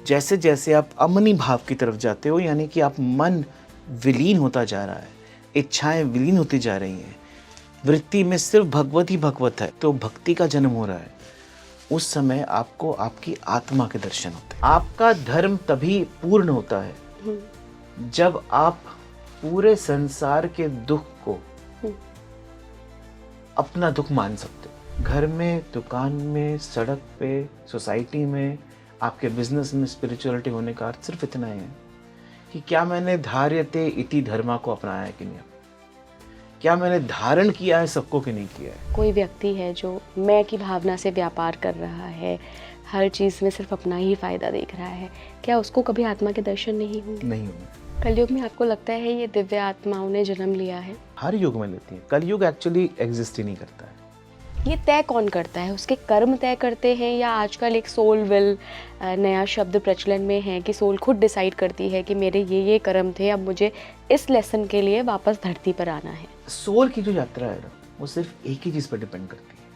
जैसे जैसे आप अमनी भाव की तरफ जाते हो, यानी कि आप मन विलीन होता जा रहा है, इच्छाएं विलीन होती जा रही हैं, वृत्ति में सिर्फ भगवत ही भगवत है, तो भक्ति का जन्म हो रहा है। उस समय आपको आपकी आत्मा के दर्शन होते हैं। आपका धर्म तभी पूर्ण होता है जब आप पूरे संसार के दुख को अपना दुख मान सकते हो। घर में, दुकान में, सड़क पे, सोसाइटी में, आपके बिजनेस में स्पिरिचुअलिटी होने का अर्थ सिर्फ इतना ही है कि क्या मैंने धार्यते इति धर्मा को अपनाया है कि नहीं, क्या मैंने धारण किया है सबको कि नहीं किया है। कोई व्यक्ति है जो मैं की भावना से व्यापार कर रहा है, हर चीज़ में सिर्फ अपना ही फायदा देख रहा है, क्या उसको कभी आत्मा के दर्शन नहीं होंगे? नहीं होंगे। कलयुग में आपको लगता है ये दिव्य आत्माओं ने जन्म लिया है? हर युग में लेती है। कलयुग एक्चुअली एग्जिस्ट ही नहीं करता है। ये तय कौन करता है? उसके कर्म तय करते हैं, या आजकल एक सोल विल नया शब्द प्रचलन में है कि सोल खुद डिसाइड करती है कि मेरे ये कर्म थे, अब मुझे इस लेसन के लिए वापस धरती पर आना है? सोल की जो यात्रा है ना, वो सिर्फ एक ही चीज पर डिपेंड करती है,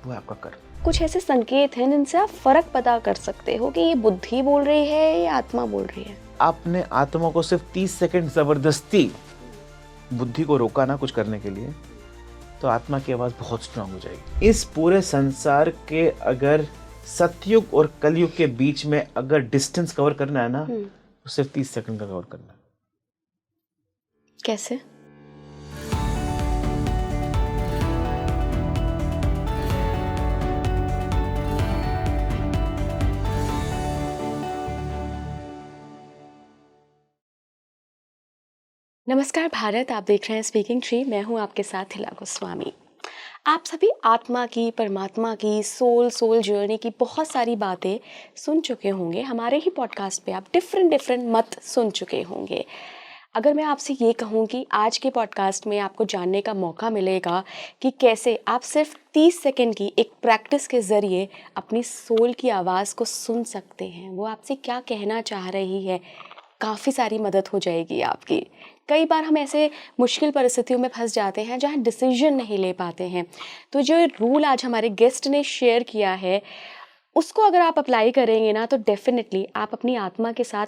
वो है आपका कर्म। कुछ ऐसे संकेत हैं जिनसे आप फर्क पता कर सकते हो कि ये बुद्धि बोल रही है या आत्मा बोल रही है? आपने आत्मा को सिर्फ 30 सेकंड जबरदस्ती बुद्धि को रोका ना कुछ करने के लिए, तो आत्मा की आवाज बहुत स्ट्रांग हो जाएगी। इस पूरे संसार के अगर सतयुग और कलयुग के बीच में अगर डिस्टेंस कवर करना है ना, तो सिर्फ 30 सेकंड का कवर करना है। कैसे? नमस्कार भारत, आप देख रहे हैं स्पीकिंग ट्री। मैं हूं आपके साथ हिला गोस्वामी। आप सभी आत्मा की, परमात्मा की, सोल जर्नी की बहुत सारी बातें सुन चुके होंगे। हमारे ही पॉडकास्ट पे आप डिफरेंट मत सुन चुके होंगे। अगर मैं आपसे ये कहूँ कि आज के पॉडकास्ट में आपको जानने का मौका मिलेगा कि कैसे आप सिर्फ 30 सेकंड की एक प्रैक्टिस के ज़रिए अपनी सोल की आवाज़ को सुन सकते हैं, वो आपसे क्या कहना चाह रही है, काफ़ी सारी मदद हो जाएगी आपकी। कई बार हम ऐसे मुश्किल परिस्थितियों में फंस जाते हैं जहाँ डिसीजन नहीं ले पाते हैं। तो जो रूल आज हमारे गेस्ट ने शेयर किया है, उसको अगर आप अप्लाई करेंगे ना, तो डेफिनेटली आप अपनी आत्मा के साथ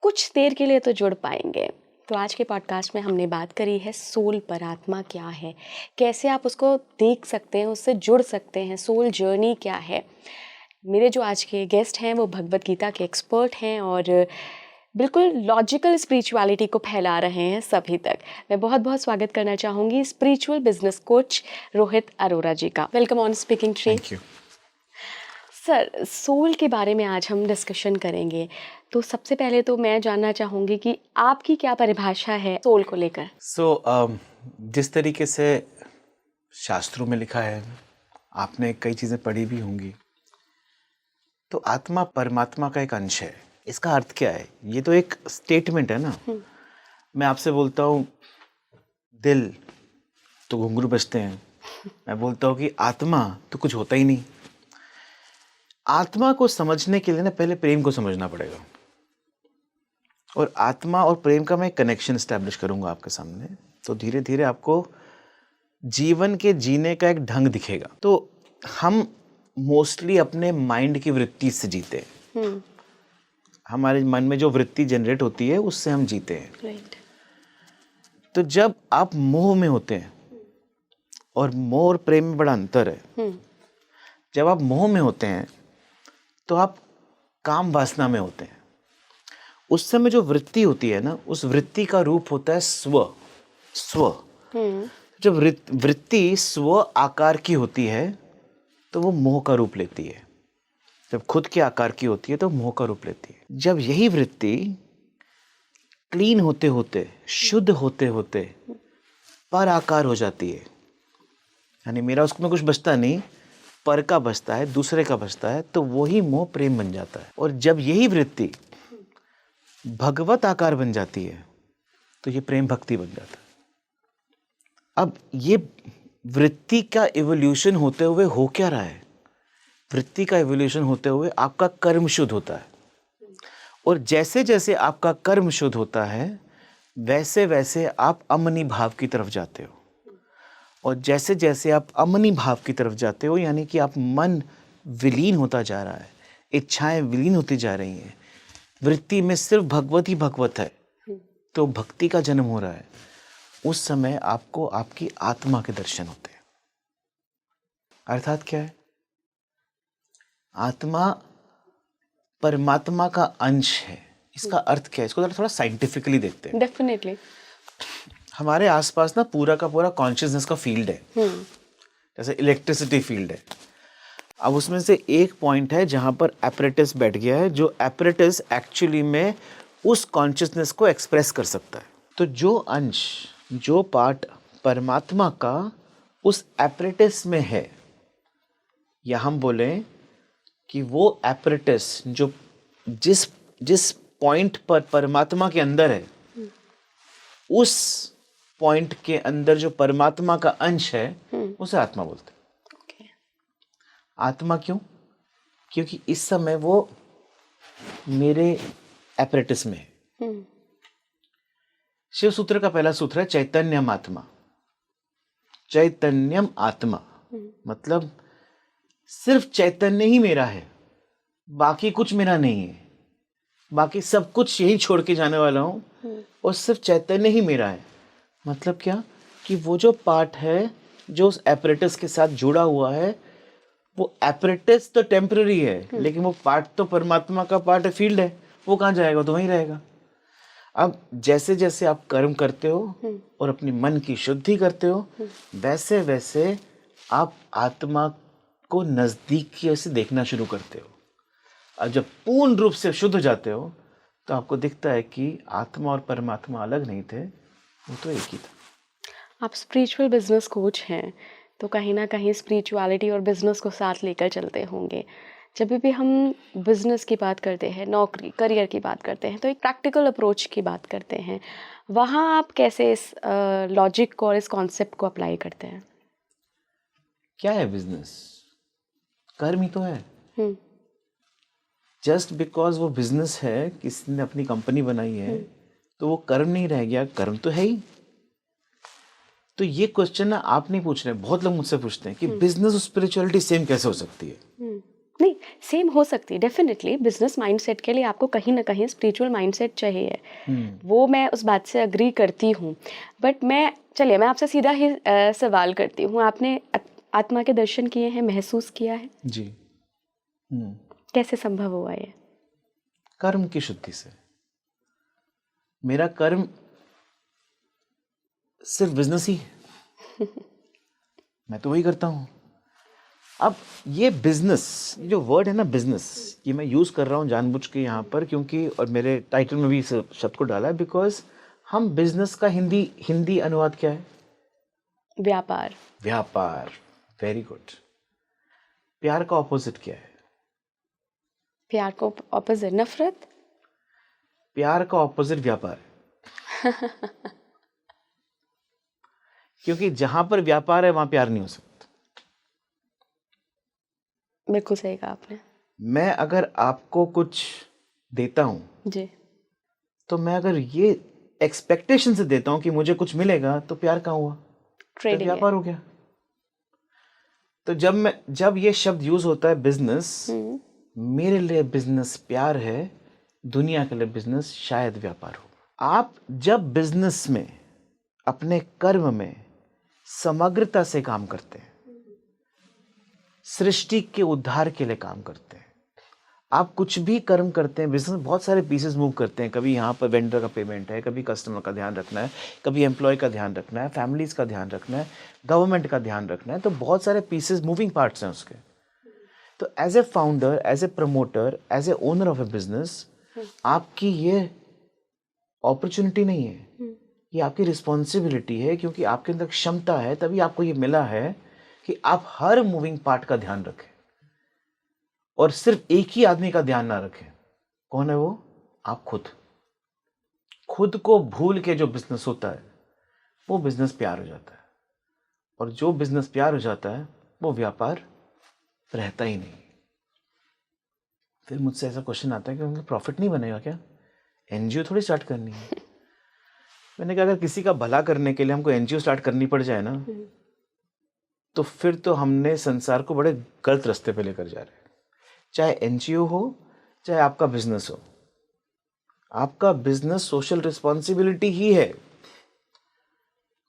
कुछ देर के लिए तो जुड़ पाएंगे। तो आज के पॉडकास्ट में हमने बात करी है सोल पर। आत्मा क्या है, कैसे आप उसको देख सकते हैं, उससे जुड़ सकते हैं, सोल जर्नी क्या है। मेरे जो आज के गेस्ट हैं वो भगवत गीता के एक्सपर्ट हैं और बिल्कुल लॉजिकल स्पिरिचुअलिटी को फैला रहे हैं सभी तक। मैं बहुत बहुत स्वागत करना चाहूँगी spiritual business coach Rohit Arora ji का। Welcome on speaking tree. Thank you sir, soul के बारे में आज हम डिस्कशन करेंगे। तो सबसे पहले तो मैं जानना चाहूँगी कि आपकी क्या परिभाषा है सोल को लेकर? जिस तरीके से शास्त्रों में लिखा है, आपने कई चीज़ें पढ़ी भी होंगी, तो आत्मा परमात्मा का एक अंश है। इसका अर्थ क्या है? ये तो एक स्टेटमेंट है ना। मैं आपसे बोलता हूँ दिल, तो घुंघरू बजते हैं। मैं बोलता हूँ कि आत्मा, तो कुछ होता ही नहीं। आत्मा को समझने के लिए ना पहले प्रेम को समझना पड़ेगा, और आत्मा और प्रेम का मैं कनेक्शन एस्टैब्लिश करूंगा आपके सामने, तो धीरे धीरे आपको जीवन के जीने का एक ढंग दिखेगा। तो हम मोस्टली अपने माइंड की वृत्ति से जीते हैं। हमारे मन में जो वृत्ति जनरेट होती है उससे हम जीते हैं। राइट। तो जब आप मोह में होते हैं, और मोह और प्रेम में बड़ा अंतर है। जब आप मोह में होते हैं तो आप काम वासना में होते हैं। उस समय जो वृत्ति होती है ना, उस वृत्ति का रूप होता है स्व। जब वृत्ति स्व आकार की होती है तो वो मोह का रूप लेती है। जब खुद के आकार की होती है तो मोह का रूप लेती है। जब यही वृत्ति क्लीन होते होते, शुद्ध होते होते पर आकार हो जाती है, यानी मेरा उसमें कुछ बचता नहीं, पर का बचता है, दूसरे का बचता है, तो वही मोह प्रेम बन जाता है। और जब यही वृत्ति भगवत आकार बन जाती है तो ये प्रेम भक्ति बन जाता है। अब ये वृत्ति का इवोल्यूशन होते हुए हो क्या रहा है? वृत्ति का इवोल्यूशन होते हुए आपका कर्म शुद्ध होता है, और जैसे जैसे आपका कर्म शुद्ध होता है वैसे वैसे आप अमनी भाव की तरफ जाते हो, और जैसे जैसे आप अमनी भाव की तरफ जाते हो, यानी कि आप मन विलीन होता जा रहा है, इच्छाएं विलीन होती जा रही हैं, वृत्ति में सिर्फ भगवत ही भगवत है, तो भक्ति का जन्म हो रहा है, उस समय आपको आपकी आत्मा के दर्शन होते हैं। अर्थात क्या है? आत्मा परमात्मा का अंश है। इसका अर्थ क्या है? इसको थोड़ा साइंटिफिकली देखते हैं। डेफिनेटली। हमारे आसपास ना पूरा का पूरा कॉन्शियसनेस का फील्ड है, जैसे इलेक्ट्रिसिटी फील्ड है। अब उसमें से एक पॉइंट है जहां पर एपरेटस बैठ गया है, जो एपरेटस एक्चुअली में उस कॉन्शियसनेस को एक्सप्रेस कर सकता है। तो जो अंश, जो पार्ट परमात्मा का उस एपरेटस में है, या हम बोलें कि वो एपरेटस जो जिस पॉइंट पर परमात्मा के अंदर है, उस पॉइंट के अंदर जो परमात्मा का अंश है, उसे आत्मा बोलते हैं। आत्मा क्यों? क्योंकि इस समय वो मेरे एपरेटस में है। शिव सूत्र का पहला सूत्र है चैतन्यम आत्मा। चैतन्यम आत्मा मतलब सिर्फ चैतन्य ही मेरा है, बाकी कुछ मेरा नहीं है। बाकी सब कुछ यही छोड़ के जाने वाला हूं और सिर्फ चैतन्य ही मेरा है। मतलब क्या? कि वो जो पार्ट है जो उस एपरेटस के साथ जुड़ा हुआ है, वो एपरेटस तो टेम्पररी है, लेकिन वो पार्ट तो परमात्मा का पार्ट है, फील्ड है। वो कहाँ जाएगा? तो वहीं रहेगा। अब जैसे जैसे आप कर्म करते हो और अपनी मन की शुद्धि करते हो, वैसे वैसे आप आत्मा को नजदीकी से देखना शुरू करते हो। और जब पूर्ण रूप से शुद्ध हो जाते हो, तो आपको दिखता है कि आत्मा और परमात्मा अलग नहीं थे, वो तो एक ही था। आप स्पिरिचुअल बिजनेस कोच हैं, तो कहीं ना कहीं स्पिरिचुअलिटी और बिजनेस को साथ लेकर चलते होंगे। जब भी हम बिजनेस की बात करते हैं, नौकरी, करियर की बात करते हैं, तो एक प्रैक्टिकल अप्रोच की बात करते हैं। वहाँ आप कैसे इस लॉजिक को और इस कॉन्सेप्ट को अप्लाई करते हैं? क्या है बिजनेस? कर्म ही तो है। जस्ट बिकॉज वो बिजनेस है, किसी ने अपनी कंपनी बनाई है, तो वो कर्म नहीं रह गया, कर्म तो है ही। तो ये क्वेश्चन ना आप नहीं पूछ रहे, बहुत लोग मुझसे पूछते हैं कि बिजनेस और स्पिरिचुअलिटी सेम कैसे हो सकती है। नहीं, सेम हो सकती है डेफिनेटली। बिजनेस माइंडसेट के लिए आपको कहीं ना कहीं स्पिरिचुअल माइंडसेट चाहिए, वो मैं उस बात से अग्री करती हूँ। बट मैं आपसे सीधा ही सवाल करती हूँ। आपने आत्मा के दर्शन किए हैं, महसूस किया है? जी। कैसे संभव हुआ ये? कर्म की शुद्धि से। मेरा कर्म सिर्फ बिजनेस ही है। मैं तो वही करता हूँ। अब ये बिजनेस, जो वर्ड है ना बिजनेस, ये मैं यूज कर रहा हूँ जानबूझ के यहाँ पर, क्योंकि और मेरे टाइटल में भी इस शब्द को डाला है, बिकॉज हम बिजनेस का हिंदी अनुवाद क्या है? व्यापार। व्यापार। Very good. प्यार का ऑपोजिट क्या है? प्यार को ऑपोजिट नफरत। प्यार का ऑपोजिट व्यापार है। क्योंकि जहां पर व्यापार है वहां प्यार नहीं हो सकता। बिल्कुल सही कहा आपने। मैं अगर आपको कुछ देता हूं जी। तो मैं अगर ये एक्सपेक्टेशन से देता हूं कि मुझे कुछ मिलेगा, तो प्यार कहाँ हुआ? तो ट्रेडिंग व्यापार हो गया। तो जब ये शब्द यूज होता है बिजनेस, मेरे लिए बिजनेस प्यार है, दुनिया के लिए बिजनेस शायद व्यापार हो। आप जब बिजनेस में, अपने कर्म में समग्रता से काम करते हैं, सृष्टि के उद्धार के लिए काम करते हैं, आप कुछ भी कर्म करते हैं, बिजनेस में बहुत सारे पीसेस मूव करते हैं। कभी यहाँ पर वेंडर का पेमेंट है, कभी कस्टमर का ध्यान रखना है, कभी एम्प्लॉय का ध्यान रखना है, फैमिलीज का ध्यान रखना है, गवर्नमेंट का ध्यान रखना है। तो बहुत सारे पीसेस, मूविंग पार्ट्स हैं उसके। तो as a founder, as a promoter, as a owner of a business, आपकी ये अपॉर्चुनिटी नहीं है, ये आपकी रिस्पॉन्सिबिलिटी है, क्योंकि आपके अंदर क्षमता है, तभी आपको ये मिला है कि आप हर मूविंग पार्ट का ध्यान रखें और सिर्फ एक ही आदमी का ध्यान ना रखें। कौन है वो? आप खुद को भूल के जो बिजनेस होता है, वो बिजनेस प्यार हो जाता है, और जो बिजनेस प्यार हो जाता है, वो व्यापार रहता ही नहीं। फिर मुझसे ऐसा क्वेश्चन आता है कि उनका प्रॉफिट नहीं बनेगा क्या? एनजीओ थोड़ी स्टार्ट करनी है। मैंने कहा अगर किसी का भला करने के लिए हमको एनजीओ स्टार्ट करनी पड़ जाए ना, तो फिर तो हमने संसार को बड़े गलत रास्ते पे लेकर जा रहे हैं। चाहे एनजीओ हो, चाहे आपका बिजनेस हो, आपका बिजनेस सोशल रिस्पॉन्सिबिलिटी ही है।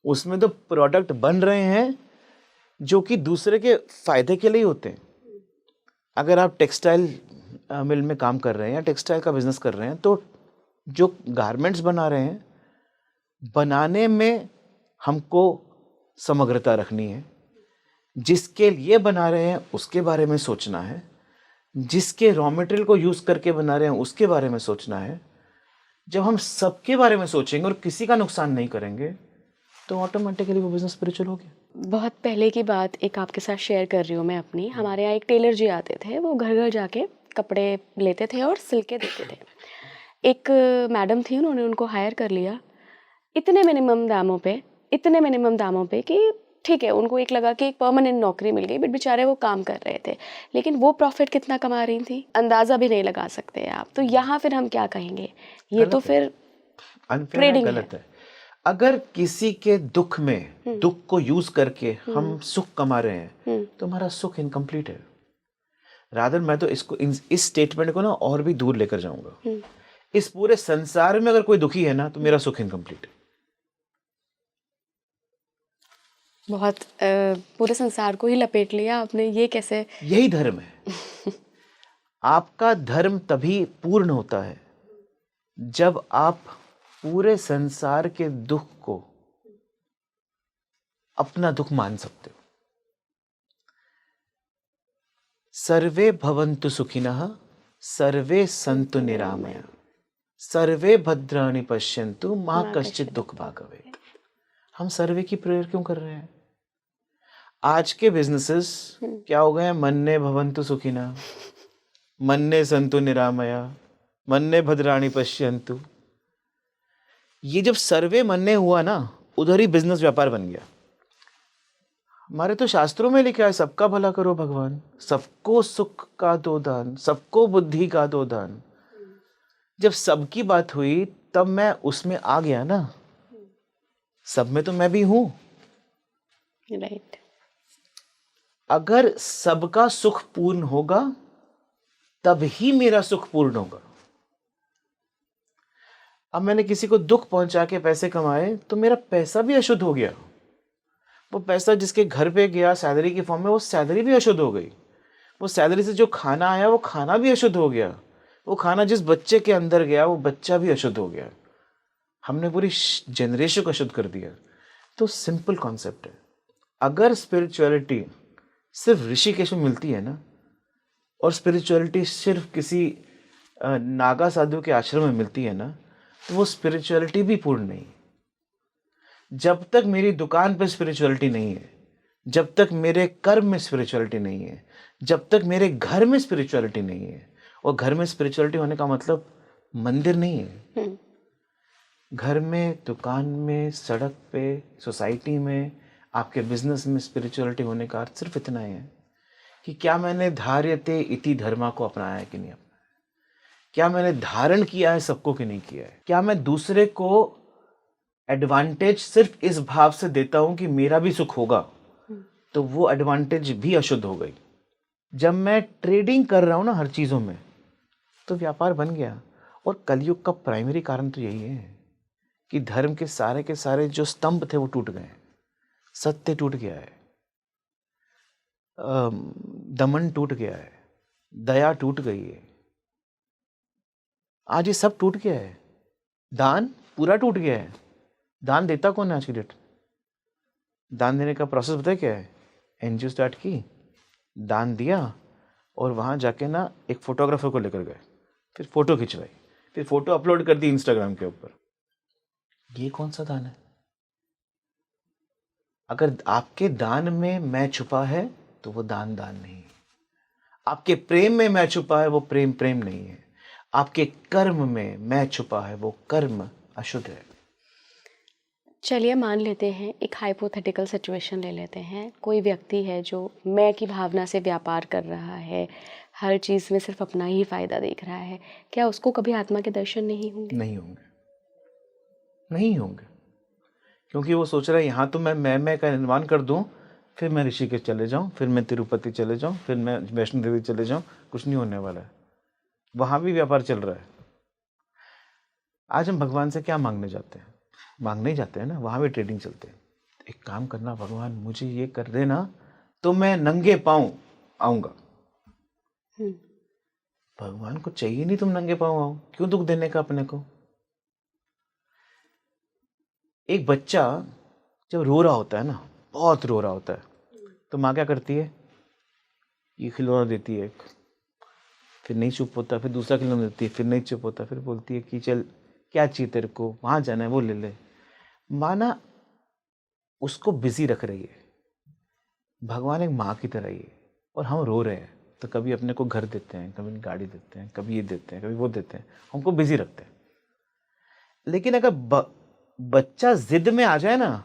उसमें तो प्रोडक्ट बन रहे हैं जो कि दूसरे के फायदे के लिए होते हैं। अगर आप टेक्सटाइल मिल में काम कर रहे हैं या टेक्सटाइल का बिजनेस कर रहे हैं, तो जो गारमेंट्स बना रहे हैं, बनाने में हमको समग्रता रखनी है। जिसके लिए बना रहे हैं उसके बारे में सोचना है, जिसके रॉ मटेरियल को यूज करके बना रहे हैं उसके बारे में सोचना है। जब हम सबके बारे में सोचेंगे और किसी का नुकसान नहीं करेंगे तो ऑटोमेटिकली वो बिजनेस स्पिरिचुअल हो गया। बहुत पहले की बात एक आपके साथ शेयर कर रही हूँ मैं अपनी। हमारे यहाँ एक टेलर जी आते थे, वो घर घर जाके कपड़े लेते थे और सिल के देते थे। एक मैडम थी, उन्होंने उनको हायर कर लिया इतने मिनिमम दामों पे कि ठीक है, उनको एक लगा कि एक परमानेंट नौकरी मिल गई, बट बेचारे वो काम कर रहे थे। लेकिन वो प्रॉफिट कितना कमा रही थी अंदाज़ा भी नहीं लगा सकते आप। तो यहाँ फिर हम क्या कहेंगे, ये तो फिर ट्रेडिंग गलत है। अगर किसी के दुख में दुख को यूज करके हम सुख कमा रहे हैं तो हमारा सुख इनकम्प्लीट है। रादर मैं तो इसको इस स्टेटमेंट को ना और भी दूर लेकर जाऊंगा। इस पूरे संसार में अगर कोई दुखी है ना तो मेरा सुख इनकम्प्लीट है। बहुत पूरे संसार को ही लपेट लिया आपने, ये कैसे? यही धर्म है। आपका धर्म तभी पूर्ण होता है जब आप पूरे संसार के दुख को अपना दुख मान सकते हो। सर्वे भवन्तु सुखिनः, सर्वे सन्तु निरामया, सर्वे भद्राणि पश्यन्तु मा कश्चित् दुख भाग् भवेत्। हम सर्वे की प्रेयर क्यों कर रहे हैं? आज के बिजनेसेस क्या हो गए हैं? मन्ने भवन्तु सुखिनः, मन्ने सन्तु निरामया, मन्ने भद्राणि पश्यन्तु। ये जब सर्वे मन्ने हुआ ना, उधर ही बिजनेस व्यापार बन गया। हमारे तो शास्त्रों में लिखा है सबका भला करो भगवान, सबको सुख का दो दान, सबको बुद्धि का दो दान। जब सबकी बात हुई तब मैं उसमें आ गया ना, सब में तो मैं भी हूं। राइट। अगर सबका सुख पूर्ण होगा तब ही मेरा सुख पूर्ण होगा। अब मैंने किसी को दुख पहुंचा के पैसे कमाए तो मेरा पैसा भी अशुद्ध हो गया। वो पैसा जिसके घर पे गया सैलरी के फॉर्म में, वो सैलरी भी अशुद्ध हो गई। वो सैलरी से जो खाना आया वो खाना भी अशुद्ध हो गया। वो खाना जिस बच्चे के अंदर गया वो बच्चा भी अशुद्ध हो गया। हमने पूरी जनरेशन को अशुद्ध कर दिया। तो सिंपल कॉन्सेप्ट है, अगर स्पिरिचुअलिटी सिर्फ ऋषिकेश में मिलती है ना, और स्पिरिचुअलिटी सिर्फ किसी नागा साधु के आश्रम में मिलती है ना, तो वो स्पिरिचुअलिटी भी पूर्ण नहीं। जब तक मेरी दुकान पे स्पिरिचुअलिटी नहीं है, जब तक मेरे कर्म में स्पिरिचुअलिटी नहीं है, जब तक मेरे घर में स्पिरिचुअलिटी नहीं है, और घर में स्पिरिचुअलिटी होने का मतलब मंदिर नहीं है। घर में, दुकान में, सड़क पे, सोसाइटी में, आपके बिजनेस में स्पिरिचुअलिटी होने का अर्थ सिर्फ इतना ही है कि क्या मैंने धार्यते इति धर्मा को अपनाया है कि नहीं अपनाया, क्या मैंने धारण किया है सबको कि नहीं किया है, क्या मैं दूसरे को एडवांटेज सिर्फ इस भाव से देता हूं कि मेरा भी सुख होगा, तो वो एडवांटेज भी अशुद्ध हो गई। जब मैं ट्रेडिंग कर रहा हूं ना हर चीजों में, तो व्यापार बन गया। और कलयुग का प्राइमरी कारण तो यही है कि धर्म के सारे जो स्तंभ थे वो टूट गए, सत्य टूट गया है, दमन टूट गया है, दया टूट गई है, आज ये सब टूट गया है। दान पूरा टूट गया है। दान देता कौन है आज की डेट? दान देने का प्रोसेस पता है क्या है? एनजीओ स्टार्ट की, दान दिया, और वहां जाके ना एक फोटोग्राफर को लेकर गए, फिर फोटो खिंचवाई, फिर फोटो अपलोड कर दी इंस्टाग्राम के ऊपर। ये कौन सा दान है? अगर आपके दान में मैं छुपा है तो वो दान नहीं है। आपके प्रेम में मैं छुपा है वो प्रेम नहीं है। आपके कर्म में मैं छुपा है वो कर्म अशुद्ध है। चलिए मान लेते हैं, एक हाइपोथेटिकल सिचुएशन ले लेते हैं। कोई व्यक्ति है जो मैं की भावना से व्यापार कर रहा है, हर चीज़ में सिर्फ अपना ही फायदा देख रहा है, क्या उसको कभी आत्मा के दर्शन नहीं होंगे? नहीं होंगे, क्योंकि वो सोच रहा है यहाँ तो मैं का निर्माण कर दूं, फिर मैं ऋषिकेश चले जाऊं, फिर मैं तिरुपति चले जाऊं, फिर मैं वैष्णो देवी चले जाऊं। कुछ नहीं होने वाला है, वहां भी व्यापार चल रहा है। आज हम भगवान से क्या मांगने जाते हैं? मांगने ही जाते हैं ना, वहाँ भी ट्रेडिंग चलते हैं। एक काम करना भगवान, मुझे ये कर देना तो मैं नंगे पाँव आऊँगा। भगवान को चाहिए नहीं तुम नंगे पाँव आओ, क्यों दुख देने का अपने को? एक बच्चा जब रो रहा होता है ना, बहुत रो रहा होता है, तो माँ क्या करती है? ये खिलौना देती है एक, फिर नहीं चुप होता, फिर दूसरा खिलौना देती है, फिर नहीं चुप होता, फिर बोलती है कि चल क्या चाहिए तेरे को, वहाँ जाना है वो ले ले। माँ ना उसको बिजी रख रही है। भगवान एक माँ की तरह ही है। और हम रो रहे हैं तो कभी अपने को घर देते हैं, कभी गाड़ी देते हैं, कभी ये देते हैं, कभी वो देते हैं, हमको बिजी रखते हैं। लेकिन अगर बच्चा जिद में आ जाए ना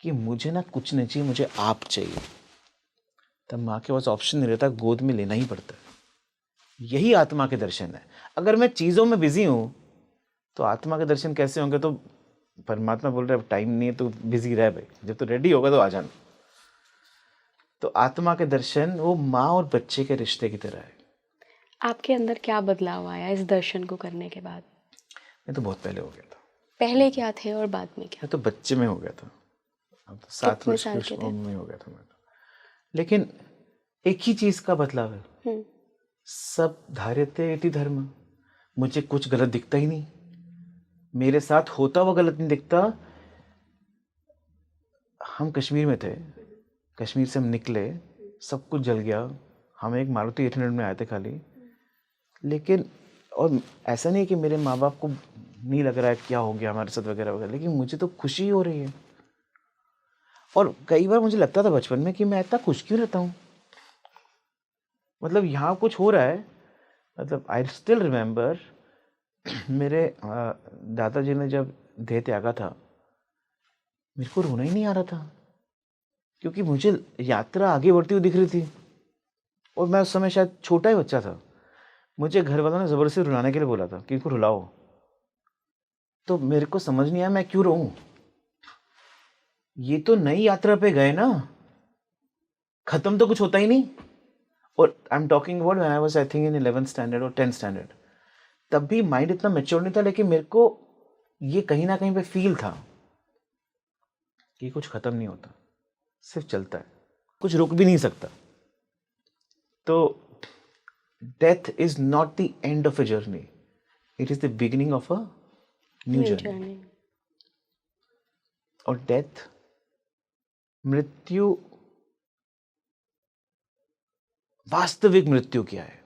कि मुझे ना कुछ नहीं चाहिए, मुझे आप चाहिए, तब माँ के पास ऑप्शन नहीं रहता, गोद में लेना ही पड़ता है। यही आत्मा के दर्शन है। अगर मैं चीज़ों में बिजी हूँ तो आत्मा के दर्शन कैसे होंगे? तो परमात्मा बोल रहे टाइम नहीं है तो बिजी रह भाई, जब तो रेडी होगा तो आ जाना। तो आत्मा के दर्शन वो माँ और बच्चे के रिश्ते की तरह है। आपके अंदर क्या बदलाव आया इस दर्शन को करने के बाद? मैं तो बहुत पहले हो गया था। पहले क्या थे और बाद में क्या? मैं तो बच्चे में हो गया था, अब तो 7 कितने वर्ष साल की के थे? उम्र में हो गया था मैं तो। लेकिन एक ही चीज का बदलाव है, सब धार्यते इति धर्म। मुझे कुछ गलत दिखता ही नहीं, मेरे साथ होता हुआ गलत नहीं दिखता। हम कश्मीर में थे, कश्मीर से हम निकले, सब कुछ जल गया, हम एक मारुति 800 में आए थे खाली। लेकिन और ऐसा नहीं है कि मेरे माँ बाप को नहीं लग रहा है क्या हो गया हमारे साथ वगैरह वगैरह, लेकिन मुझे तो खुशी हो रही है। और कई बार मुझे लगता था बचपन में कि मैं इतना खुश क्यों रहता हूँ, मतलब यहाँ कुछ हो रहा है। मतलब आई स्टिल रिमेम्बर मेरे दादाजी ने जब देह त्यागा था, मेरे को रोना ही नहीं आ रहा था, क्योंकि मुझे यात्रा आगे बढ़ती हुई दिख रही थी। और मैं उस समय शायद छोटा ही बच्चा था, मुझे घर वालों ने ज़बरदस्ती रुलाने के लिए बोला था कि इनको रुलाओ, तो मेरे को समझ नहीं आया मैं क्यों रोऊं। ये तो नई यात्रा पे गए ना, खत्म तो कुछ होता ही नहीं। और I am talking about when I was I think in 11th standard और 10th स्टैंडर्ड। तब भी माइंड इतना मैच्योर नहीं था, लेकिन मेरे को ये कहीं ना कहीं पे फील था कि कुछ खत्म नहीं होता, सिर्फ चलता है, कुछ रुक भी नहीं सकता। तो death is not the end of a journey, it is the beginning of a new journey. और डेथ, मृत्यु, वास्तविक मृत्यु क्या है?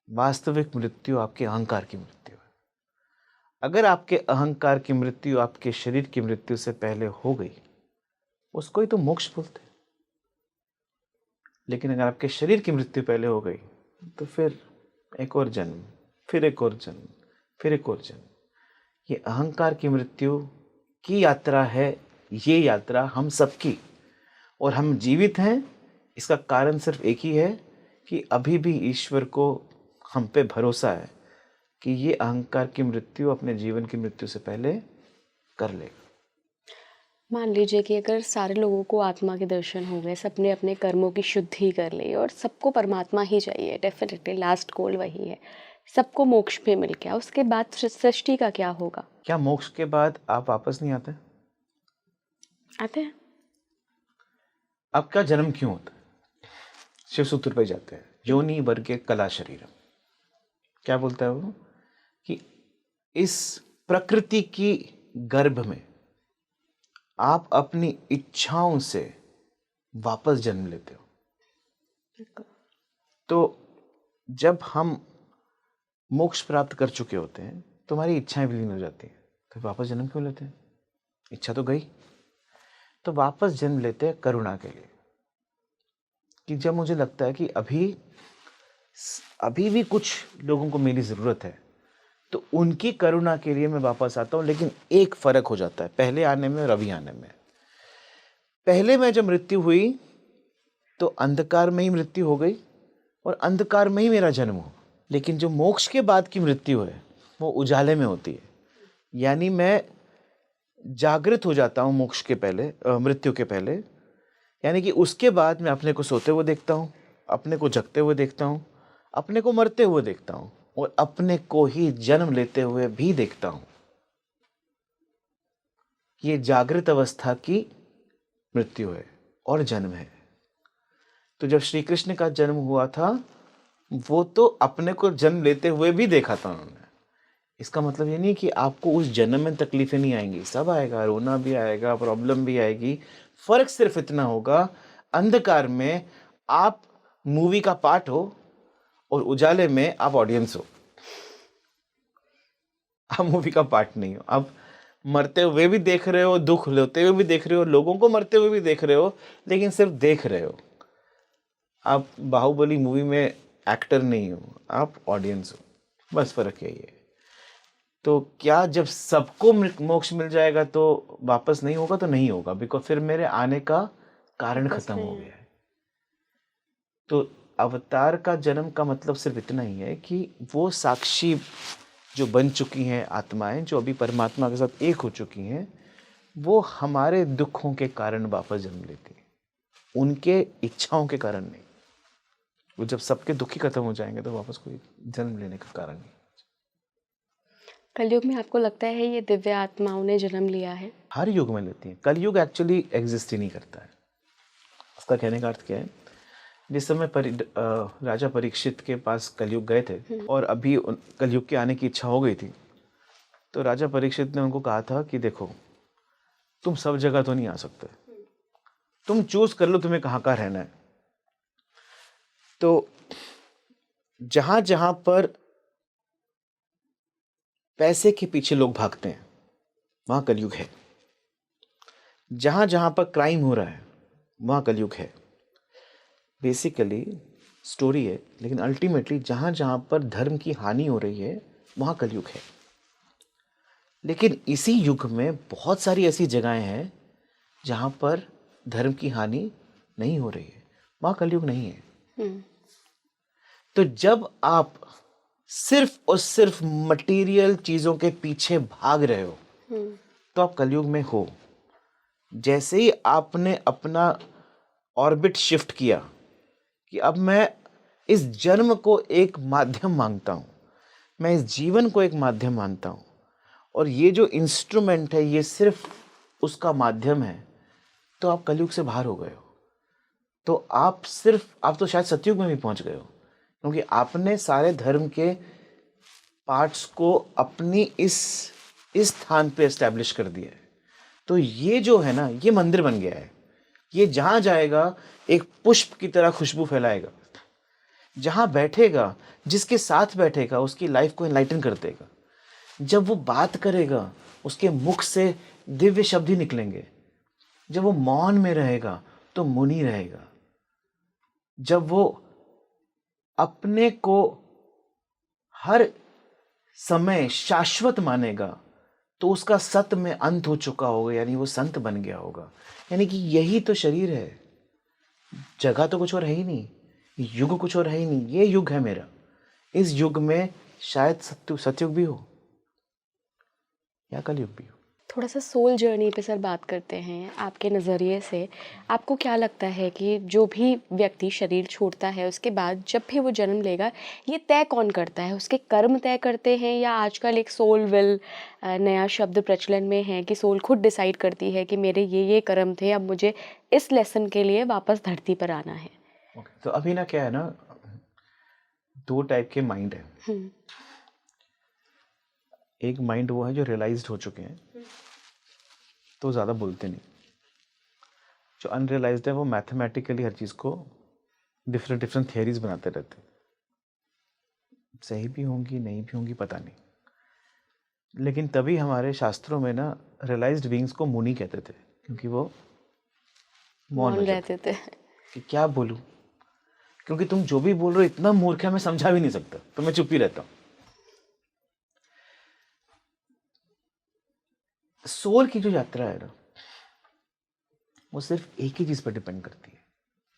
वास्तविक मृत्यु आपके अहंकार की मृत्यु है। अगर आपके अहंकार की मृत्यु आपके शरीर की मृत्यु से पहले हो गई, उसको ही तो मोक्ष बोलते हैं। लेकिन अगर आपके शरीर की मृत्यु पहले हो गई तो फिर एक और जन्म, फिर एक और जन्म, फिर एक और जन्म। ये अहंकार की मृत्यु की यात्रा है, ये यात्रा हम सबकी। और हम जीवित हैं, इसका कारण सिर्फ एक ही है कि अभी भी ईश्वर को हम पे भरोसा है कि ये अहंकार की मृत्यु अपने जीवन की मृत्यु से पहले कर लेगा। मान लीजिए कि अगर सारे लोगों को आत्मा के दर्शन हो गए, सबने अपने कर्मों की शुद्धि कर ली और सबको परमात्मा ही चाहिए, डेफिनेटली लास्ट गोल वही है, सबको मोक्ष भी मिल गया, उसके बाद सृष्टि का क्या होगा? क्या मोक्ष के बाद आप वापस नहीं आते? आते हैं। आपका जन्म क्यों होता है? शिव सूत्र पे जाते हैं, योनि वर्गे कला शरीरम। क्या बोलता है वो? कि इस प्रकृति की गर्भ में आप अपनी इच्छाओं से वापस जन्म लेते हो। तो जब हम मोक्ष प्राप्त कर चुके होते हैं तो हमारी इच्छाएं विलीन हो जाती हैं, तो वापस जन्म क्यों लेते हैं? इच्छा तो गई, तो वापस जन्म लेते हैं करुणा के लिए। कि जब मुझे लगता है कि अभी भी कुछ लोगों को मेरी ज़रूरत है, तो उनकी करुणा के लिए मैं वापस आता हूँ। लेकिन एक फ़र्क हो जाता है पहले आने में और अभी आने में। पहले में जब मृत्यु हुई तो अंधकार में ही मृत्यु हो गई और अंधकार में ही मेरा जन्म हो। लेकिन जो मोक्ष के बाद की मृत्यु है वो उजाले में होती है, यानी मैं जागृत हो जाता हूँ मोक्ष के पहले, मृत्यु के पहले। यानी कि उसके बाद मैं अपने को सोते हुए देखता हूँ, अपने को जगते हुए देखता हूँ, अपने को मरते हुए देखता हूँ और अपने को ही जन्म लेते हुए भी देखता हूँ। ये जागृत अवस्था की मृत्यु है और जन्म है। तो जब श्री कृष्ण का जन्म हुआ था, वो तो अपने को जन्म लेते हुए भी देखा था उन्होंने। इसका मतलब ये नहीं कि आपको उस जन्म में तकलीफें नहीं आएंगी, सब आएगा, रोना भी आएगा, प्रॉब्लम भी आएगी। फर्क सिर्फ इतना होगा, अंधकार में आप मूवी का पार्ट हो और उजाले में आप ऑडियंस हो। आप मूवी का पार्ट नहीं हो, आप मरते हुए भी देख रहे हो, दुख लेते हुए भी देख रहे हो, लोगों को मरते हुए भी देख रहे हो, लेकिन सिर्फ देख रहे हो। आप बाहुबली मूवी में एक्टर नहीं हो, आप ऑडियंस हो, बस फर्क यही है। तो क्या जब सबको मोक्ष मिल जाएगा तो वापस नहीं होगा? तो नहीं होगा, बिकॉज फिर मेरे आने का कारण खत्म हो गया है। तो अवतार का जन्म का मतलब सिर्फ इतना ही है कि वो साक्षी जो बन चुकी हैं आत्माएं, जो अभी परमात्मा के साथ एक हो चुकी हैं, वो हमारे दुखों के कारण वापस जन्म लेती हैं, उनके इच्छाओं के कारण नहीं। वो जब सबके दुख ही खत्म हो जाएंगे तो वापस कोई जन्म लेने का कारण नहीं। कलयुग में आपको लगता है ये दिव्य आत्माओं ने जन्म लिया है? हर युग में लेती हैं। कलयुग एक्चुअली एग्जिस्ट ही नहीं करता है। उसका कहने का अर्थ क्या है, जिस समय राजा परीक्षित के पास कलयुग गए थे और अभी कलयुग के आने की इच्छा हो गई थी, तो राजा परीक्षित ने उनको कहा था कि देखो, तुम सब जगह तो नहीं आ सकते, तुम चूज कर लो तुम्हें कहाँ कहाँ रहना है। तो जहां जहां पर पैसे के पीछे लोग भागते हैं वहां कलयुग है। जहां जहां पर क्राइम हो रहा है वहां कलयुग है। बेसिकली स्टोरी है, लेकिन अल्टीमेटली जहां जहां पर धर्म की हानि हो रही है वहां कलयुग है। लेकिन इसी युग में बहुत सारी ऐसी जगहें हैं जहां पर धर्म की हानि नहीं हो रही है, वहां कलयुग नहीं है। तो जब आप सिर्फ और सिर्फ मटेरियल चीजों के पीछे भाग रहे हो तो आप कलयुग में हो। जैसे ही आपने अपना ऑर्बिट शिफ्ट किया कि अब मैं इस जन्म को एक माध्यम मानता हूं, मैं इस जीवन को एक माध्यम मानता हूं, और ये जो इंस्ट्रूमेंट है ये सिर्फ उसका माध्यम है, तो आप कलयुग से बाहर हो गए हो। तो आप तो शायद सतयुग में भी पहुंच गए हो, क्योंकि आपने सारे धर्म के पार्ट्स को अपनी इस स्थान पे एस्टैब्लिश कर दिया है। तो ये जो है ना, ये मंदिर बन गया है। ये जहां जाएगा एक पुष्प की तरह खुशबू फैलाएगा, जहां बैठेगा, जिसके साथ बैठेगा उसकी लाइफ को एनलाइटन कर देगा। जब वो बात करेगा उसके मुख से दिव्य शब्द ही निकलेंगे। जब वो मौन में रहेगा तो मुनि रहेगा। जब वो अपने को हर समय शाश्वत मानेगा तो उसका सत में अंत हो चुका होगा, यानी वो संत बन गया होगा। यानी कि यही तो शरीर है, जगह तो कुछ और है ही नहीं, युग कुछ और है ही नहीं। ये युग है मेरा। इस युग में शायद सतयुग भी हो या कलयुग भी हो। थोड़ा सा सोल जर्नी पे सर बात करते हैं। आपके नज़रिए से आपको क्या लगता है कि जो भी व्यक्ति शरीर छोड़ता है उसके बाद जब भी वो जन्म लेगा, ये तय कौन करता है? उसके कर्म तय करते हैं या आजकल एक सोल विल नया शब्द प्रचलन में है कि सोल खुद डिसाइड करती है कि मेरे ये कर्म थे, अब मुझे इस लेसन के लिए वापस धरती पर आना है? तो अभी ना क्या है ना, दो टाइप के माइंड है। एक माइंड वो है जो रियलाइज्ड हो चुके हैं, तो ज़्यादा बोलते नहीं। जो अनरियलाइज्ड है वो मैथमेटिकली हर चीज़ को डिफरेंट डिफरेंट थियरीज बनाते रहते हैं। सही भी होंगी नहीं भी होंगी पता नहीं, लेकिन तभी हमारे शास्त्रों में ना रियलाइज्ड बीइंग्स को मुनि कहते थे, क्योंकि वो मौन रहते थे कि क्या बोलूं, क्योंकि तुम जो भी बोल रहे हो इतना मूर्ख है मैं समझा भी नहीं सकता, तो मैं चुप ही रहता हूं। सोल की जो यात्रा है ना, वो सिर्फ एक ही चीज पर डिपेंड करती है,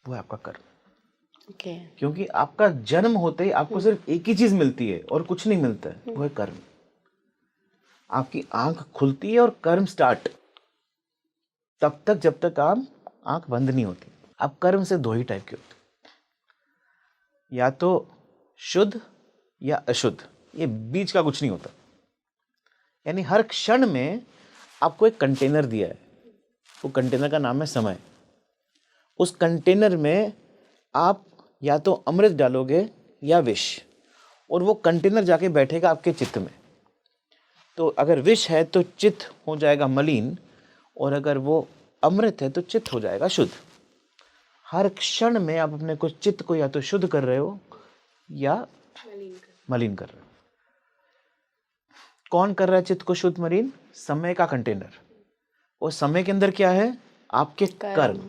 वो है आपका कर्म। क्योंकि आपका जन्म होते ही आपको सिर्फ एक ही चीज मिलती है और कुछ नहीं मिलता है, वो है कर्म। आपकी आंख खुलती है और कर्म स्टार्ट, तब तक जब तक आप आंख बंद नहीं होती। अब कर्म से दो ही टाइप के होते, या तो शुद्ध या अशुद्ध, ये बीच का कुछ नहीं होता। यानी हर क्षण में आपको एक कंटेनर दिया है, वो कंटेनर का नाम है समय। उस कंटेनर में आप या तो अमृत डालोगे या विष, और वो कंटेनर जाके बैठेगा आपके चित्त में। तो अगर विष है तो चित्त हो जाएगा मलिन, और अगर वो अमृत है तो चित्त हो जाएगा शुद्ध। हर क्षण में आप अपने को चित्त को या तो शुद्ध कर रहे हो या मलिन कर रहे हो। कौन कर रहा है चित्त को शुद्ध मलिन? समय का कंटेनर। और समय के अंदर क्या है? आपके कर्म,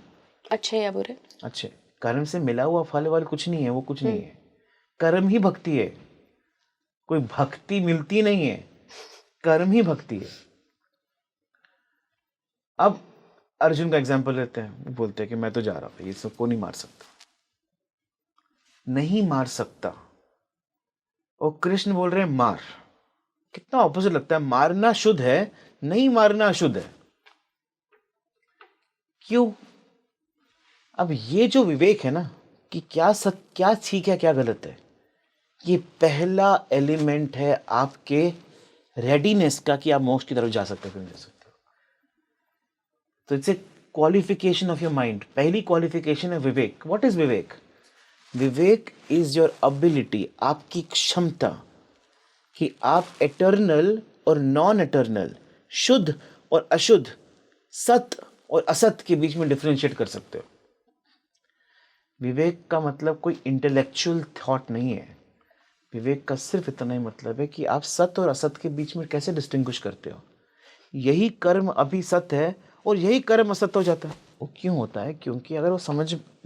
अच्छे या बुरे। अच्छे कर्म से मिला हुआ फल वाल कुछ नहीं है, वो कुछ नहीं है। कर्म ही भक्ति है, कोई भक्ति मिलती नहीं है, कर्म ही भक्ति है। अब अर्जुन का एग्जाम्पल लेते हैं। वो बोलते हैं कि मैं तो जा रहा हूं, ये सबको नहीं मार सकता, नहीं मार सकता। और कृष्ण बोल रहे हैं मार। कितना ऑपोजिट लगता है। मारना शुद्ध है, नहीं मारना अशुद्ध है। क्यों? अब ये जो विवेक है ना कि क्या क्या ठीक है क्या गलत है, ये पहला एलिमेंट है आपके रेडीनेस का कि आप मोक्ष की तरफ जा सकते हो कि नहीं जा सकते हो। तो it's a qualification of your mind. पहली क्वालिफिकेशन है विवेक। What is vivek? Vivek is your ability, आपकी क्षमता कि आप एटर्नल और नॉन एटर्नल, शुद्ध और अशुद्ध, सत्य और असत्य के बीच में डिफरेंशिएट कर सकते हो। विवेक का मतलब कोई इंटेलेक्चुअल थॉट नहीं है। विवेक का सिर्फ इतना ही मतलब है कि आप सत्य और असत्य के बीच में कैसे डिस्टिंग्विश करते हो। यही कर्म अभी सत्य है और यही कर्म असत्य हो जाता है। वो क्यों होता है? क्योंकि अगर वो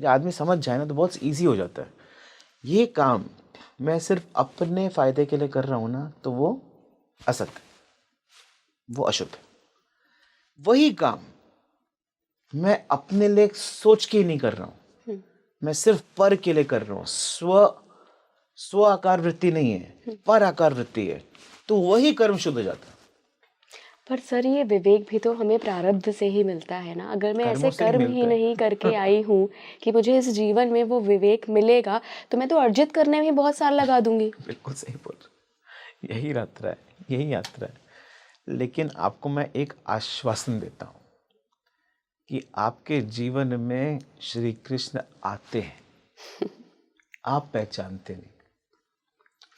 आदमी समझ जाए ना तो बहुत ईजी हो जाता है। ये काम मैं सिर्फ अपने फायदे के लिए कर रहा हूं ना, तो वो असत्य, वो अशुद्ध है। वही काम मैं अपने लिए सोच के ही नहीं कर रहा हूं, मैं सिर्फ पर के लिए कर रहा हूं, स्व आकार वृत्ति नहीं है, पर आकार वृत्ति है, तो वही कर्म शुद्ध हो जाता है। पर सर ये विवेक भी तो हमें प्रारब्ध से ही मिलता है ना। अगर मैं कर्मों ऐसे से ही कर्म मिलता ही है। नहीं करके आई हूँ कि मुझे इस जीवन में वो विवेक मिलेगा, तो मैं तो अर्जित करने में बहुत साल लगा दूंगी। बिल्कुल सही बोल रहे, यही यात्रा है, यही यात्रा है। लेकिन आपको मैं एक आश्वासन देता हूं कि आपके जीवन में श्री कृष्ण आते हैं, आप पहचानते नहीं,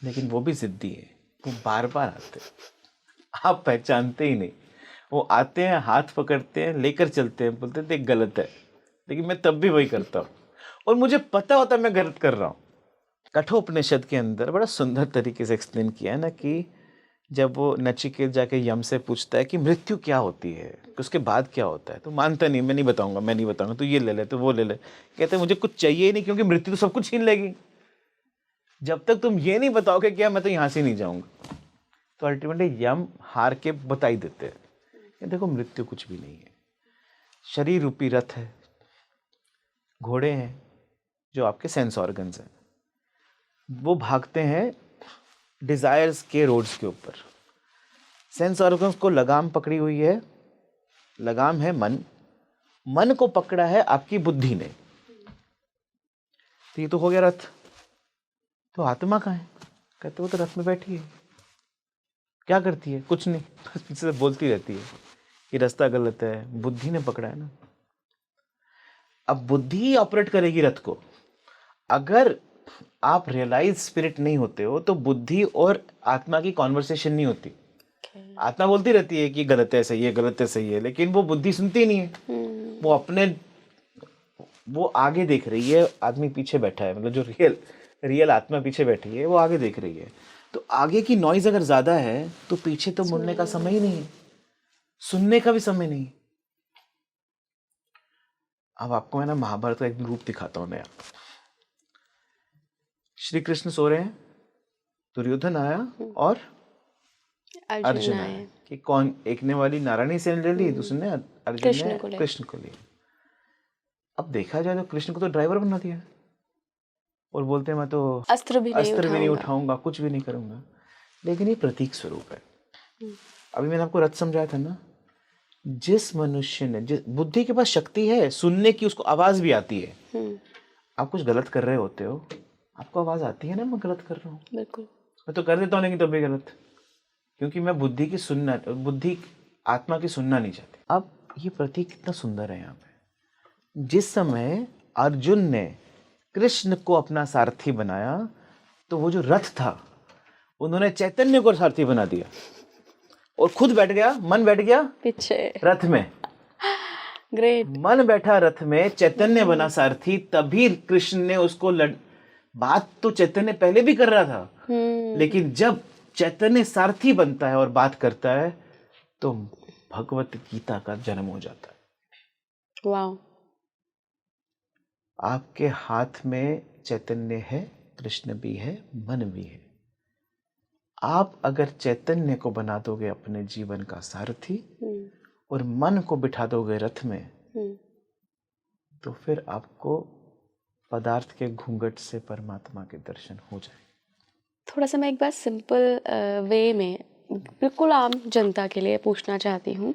लेकिन वो भी जिद्दी है, वो बार बार आते हैं, आप पहचानते ही नहीं। वो आते हैं, हाथ पकड़ते हैं, लेकर चलते हैं, बोलते हैं देख गलत है, लेकिन मैं तब भी वही करता हूँ और मुझे पता होता है मैं गलत कर रहा हूँ। कठोपनिषद के अंदर बड़ा सुंदर तरीके से एक्सप्लेन किया है ना कि जब वो नचिकेत जाके यम से पूछता है कि मृत्यु क्या होती है, उसके बाद क्या होता है, तो मानता नहीं, मैं नहीं बताऊंगा, मैं नहीं बताऊंगा, तो ये ले ले, तो वो ले ले। कहते हैं मुझे कुछ चाहिए ही नहीं, क्योंकि मृत्यु तो सब कुछ छीन लेगी। जब तक तुम ये नहीं बताओगे क्या, मैं तो यहां से नहीं जाऊंगा। तो अल्टीमेटली यम हार के बता ही देते हैं कि देखो मृत्यु कुछ भी नहीं है, शरीर रूपी रथ है, घोड़े हैं जो आपके सेंस ऑर्गन्स हैं, वो भागते हैं डिजायर्स के रोड्स के ऊपर। सेंस ऑर्गन्स को लगाम पकड़ी हुई है, लगाम है मन, मन को पकड़ा है आपकी बुद्धि ने। तो ये तो हो गया रथ। तो आत्मा कहाँ है? कहते वो तो रथ में बैठी है, क्या करती है? कुछ नहीं, बस पीछे से बोलती रहती है कि रास्ता गलत है। बुद्धि ने पकड़ा है ना। अब बुद्धि ही ऑपरेट करेगी रथ को। अगर आप रियलाइज स्पिरिट नहीं होते हो तो बुद्धि और आत्मा की कॉन्वर्सेशन नहीं होती। आत्मा बोलती रहती है कि गलत है सही है, गलत है सही है, लेकिन वो बुद्धि सुनती नहीं है। वो आगे देख रही है, आदमी पीछे बैठा है, मतलब जो रियल आत्मा पीछे बैठी है वो आगे देख रही है। तो आगे की नॉइज अगर ज्यादा है तो पीछे तो मुड़ने का समय ही नहीं है, सुनने का भी समय नहीं। अब आपको मैं ना महाभारत का एक रूप दिखाता हूं नया। श्री कृष्ण सो रहे हैं, दुर्योधन आया और अर्जुन आया कि कौन, एक ने वाली नारायणी सेन ले ली, दूसरे ने अर्जुन ने कृष्ण को ली। अब देखा जाए तो कृष्ण को तो ड्राइवर बना दिया और बोलते हैं मैं तो अस्त्र भी नहीं उठाऊंगा, कुछ भी नहीं करूंगा। लेकिन ये प्रतीक स्वरूप है। अभी मैंने आपको रथ समझाया था ना, जिस मनुष्य ने, जिस बुद्धि के पास शक्ति है सुनने की, उसको आवाज भी आती है। आप कुछ गलत कर रहे होते हो, आपको आवाज आती है ना मैं गलत कर रहा हूँ। बिल्कुल। मैं तो कर देता हूँ लेकिन तब भी गलत, क्योंकि मैं बुद्धि की सुनना, बुद्धि आत्मा की सुनना नहीं चाहती। अब ये प्रतीक कितना सुंदर है यहाँ पे। जिस समय अर्जुन ने कृष्ण को अपना सारथी बनाया तो वो जो रथ था उन्होंने चैतन्य को सारथी बना दिया और खुद बैठ गया, मन बैठ गया पीछे रथ में। ग्रेट। मन बैठा रथ में, चैतन्य बना सारथी, तभी कृष्ण ने उसको बात तो चैतन्य पहले भी कर रहा था, लेकिन जब चैतन्य सारथी बनता है और बात करता है तो भगवत गीता का जन्म हो जाता है। वाओ। आपके हाथ में चैतन्य है, कृष्ण भी है, मन भी है। आप अगर चैतन्य को बना दोगे अपने जीवन का सारथी और मन को बिठा दोगे रथ में, तो फिर आपको पदार्थ के घूंघट से परमात्मा के दर्शन हो जाए। थोड़ा सा मैं एक बार सिंपल वे में बिल्कुल आम जनता के लिए पूछना चाहती हूँ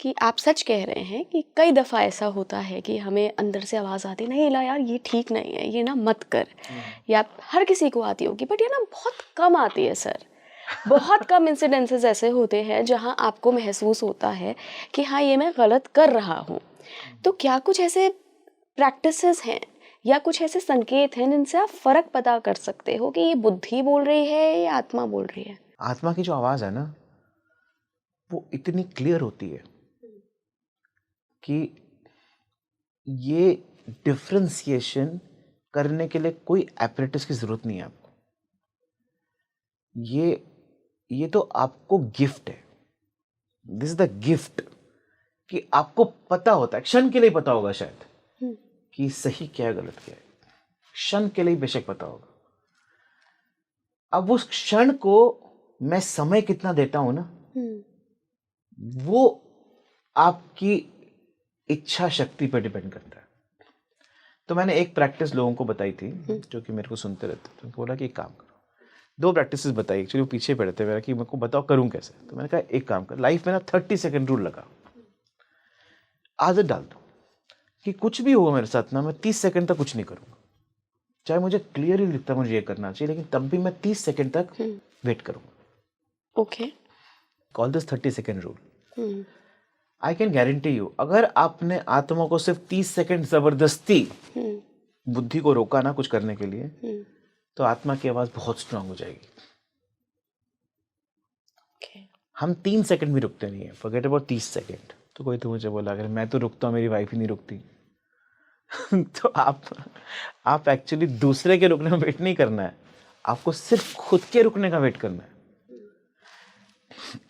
कि आप सच कह रहे हैं कि कई दफ़ा ऐसा होता है कि हमें अंदर से आवाज़ आती है, नहीं ला यार ये ठीक नहीं है, ये ना मत कर, या हर किसी को आती होगी, बट ये ना बहुत कम आती है सर। बहुत कम इंसिडेंसेस ऐसे होते हैं जहाँ आपको महसूस होता है कि हाँ ये मैं गलत कर रहा हूँ। तो क्या कुछ ऐसे प्रैक्टिसेस हैं या कुछ ऐसे संकेत हैं जिनसे आप फ़र्क पता कर सकते हो कि ये बुद्धि बोल रही है या आत्मा बोल रही है? आत्मा की जो आवाज़ है ना वो इतनी क्लियर होती है कि ये डिफ्रेंसिएशन करने के लिए कोई एपरेटस की जरूरत नहीं है आपको। ये तो आपको गिफ्ट है। दिस इज द गिफ्ट कि आपको पता होता है, क्षण के लिए पता होगा शायद कि सही क्या है गलत क्या है, क्षण के लिए बेशक पता होगा। अब उस क्षण को मैं समय कितना देता हूं ना, वो आपकी इच्छा शक्ति पर डिपेंड करता है। तो मैंने एक प्रैक्टिस लोगों को बताई थी जो कि मेरे को सुनते रहते थे, उनको बोला कि एक काम करो। 2 प्रैक्टिसेस बताई, एक्चुअली वो पीछे पड़े थे मेरा कि मेरे को बताओ करूं कैसे। तो मैंने कहा एक काम कर, लाइफ में ना 30 सेकंड रूल लगा, आदत डाल दो कि कुछ भी हो मेरे साथ ना, मैं 30 सेकंड तक कुछ नहीं करूंगा। चाहे मुझे क्लियरली दिखता मुझे ये करना चाहिए, लेकिन तब भी मैं 30 सेकंड तक वेट करूंगा। Okay, call this 30 second rule. I can guarantee you, अगर आपने आत्मा को सिर्फ 30 सेकंड जबरदस्ती बुद्धि को रोका ना कुछ करने के लिए, तो आत्मा की आवाज बहुत स्ट्रांग हो जाएगी। हम 3 सेकंड भी रुकते नहीं है, फॉरगेट अबाउट 30 सेकंड। तो कोई तो मुझे बोला अगर मैं तो रुकता हूँ, मेरी वाइफ ही नहीं रुकती। तो आप एक्चुअली दूसरे के रुकने में वेट नहीं करना है, आपको सिर्फ खुद के रुकने का वेट करना है।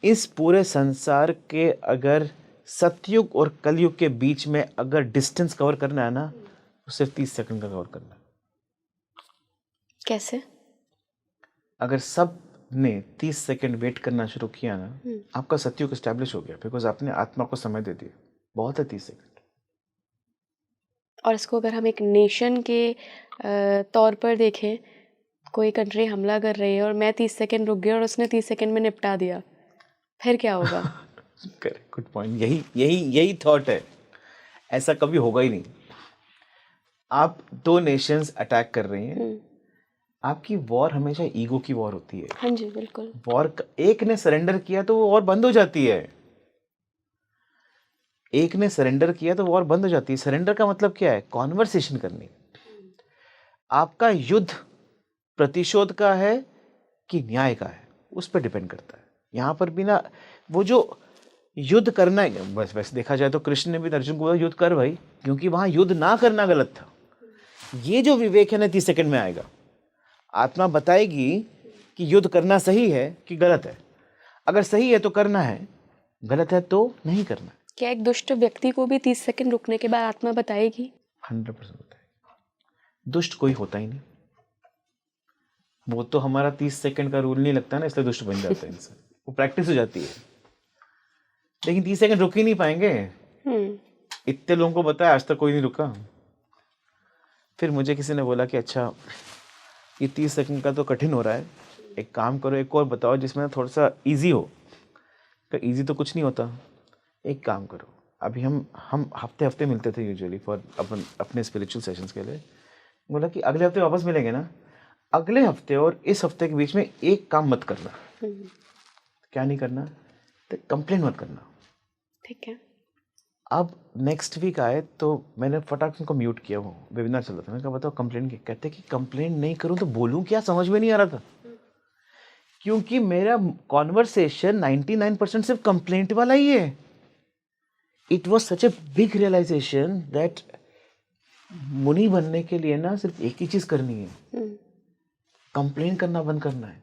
इस पूरे संसार के अगर सतयुग और कलयुग के बीच में अगर डिस्टेंस कवर करना है ना, तो सिर्फ 30 सेकंड का कवर करना है। कैसे? अगर सब ने 30 सेकंड वेट करना शुरू किया ना, आपका सतयुग एस्टैब्लिश हो गया, बिकॉज आपने आत्मा को समय दे दिया। बहुत है 30 सेकंड। और इसको अगर हम एक नेशन के तौर पर देखें, कोई कंट्री हमला कर रही है और मैं 30 सेकंड रुक गया और उसने 30 सेकंड में निपटा दिया, फिर क्या होगा? Correct, good point. यही थॉट है। ऐसा कभी होगा ही नहीं। आप 2 नेशंस अटैक कर रही हैं, आपकी वॉर हमेशा ईगो की वॉर होती है। हाँ जी, बिल्कुल। वॉर एक ने सरेंडर किया तो वो वॉर बंद हो जाती है। एक ने सरेंडर किया तो वॉर बंद हो जाती है। सरेंडर का मतलब क्या है? कॉन्वर्सेशन करनी। आपका युद्ध प्रतिशोध का है कि न्याय का है, उस पर डिपेंड करता है। यहाँ पर भी ना वो जो युद्ध करना है, बस वैसे देखा जाए तो कृष्ण ने भी अर्जुन को बोला युद्ध कर भाई, क्योंकि वहां युद्ध ना करना गलत था। ये जो विवेक है ना 30 सेकंड में आएगा। आत्मा बताएगी कि युद्ध करना सही है कि गलत है। अगर सही है तो करना है, गलत है तो नहीं करना। क्या एक दुष्ट व्यक्ति को भी 30 सेकंड रुकने के बाद आत्मा बताएगी? 100% बताएगी। दुष्ट कोई होता ही नहीं, वो तो हमारा 30 सेकंड का रूल नहीं लगता ना, इसलिए दुष्ट बन जाता है इंसान। वो प्रैक्टिस हो जाती है, लेकिन 30 सेकंड रुक ही नहीं पाएंगे। इतने लोगों को बताया, आज तक कोई नहीं रुका। फिर मुझे किसी ने बोला कि अच्छा ये 30 सेकंड का तो कठिन हो रहा है, एक काम करो, एक और बताओ जिसमें थोड़ा सा इजी हो। तो इजी तो कुछ नहीं होता। एक काम करो, अभी हम हफ्ते हफ्ते मिलते थे यूजुअली फॉर अपने स्पिरिचुअल सेशंस के लिए। बोला कि अगले हफ्ते वापस मिलेंगे ना, अगले हफ्ते और इस हफ्ते के बीच में एक काम मत करना। क्या नहीं करना? तो कंप्लेन मत करना। ठीक है। अब नेक्स्ट वीक आए तो मैंने फटाक से उनको म्यूट किया, वो वेबिनार चल रहा था। मैंने कहा बताओ कंप्लेन की, कहते कि कंप्लेन नहीं करूं तो बोलूं क्या, समझ में नहीं आ रहा था। क्योंकि मेरा कॉन्वर्सेशन 99% सिर्फ कंप्लेंट वाला ही है। It was such a big realisation that मुनि बनने के लिए ना सिर्फ एक ही चीज करनी है, कंप्लेन करना बंद करना है।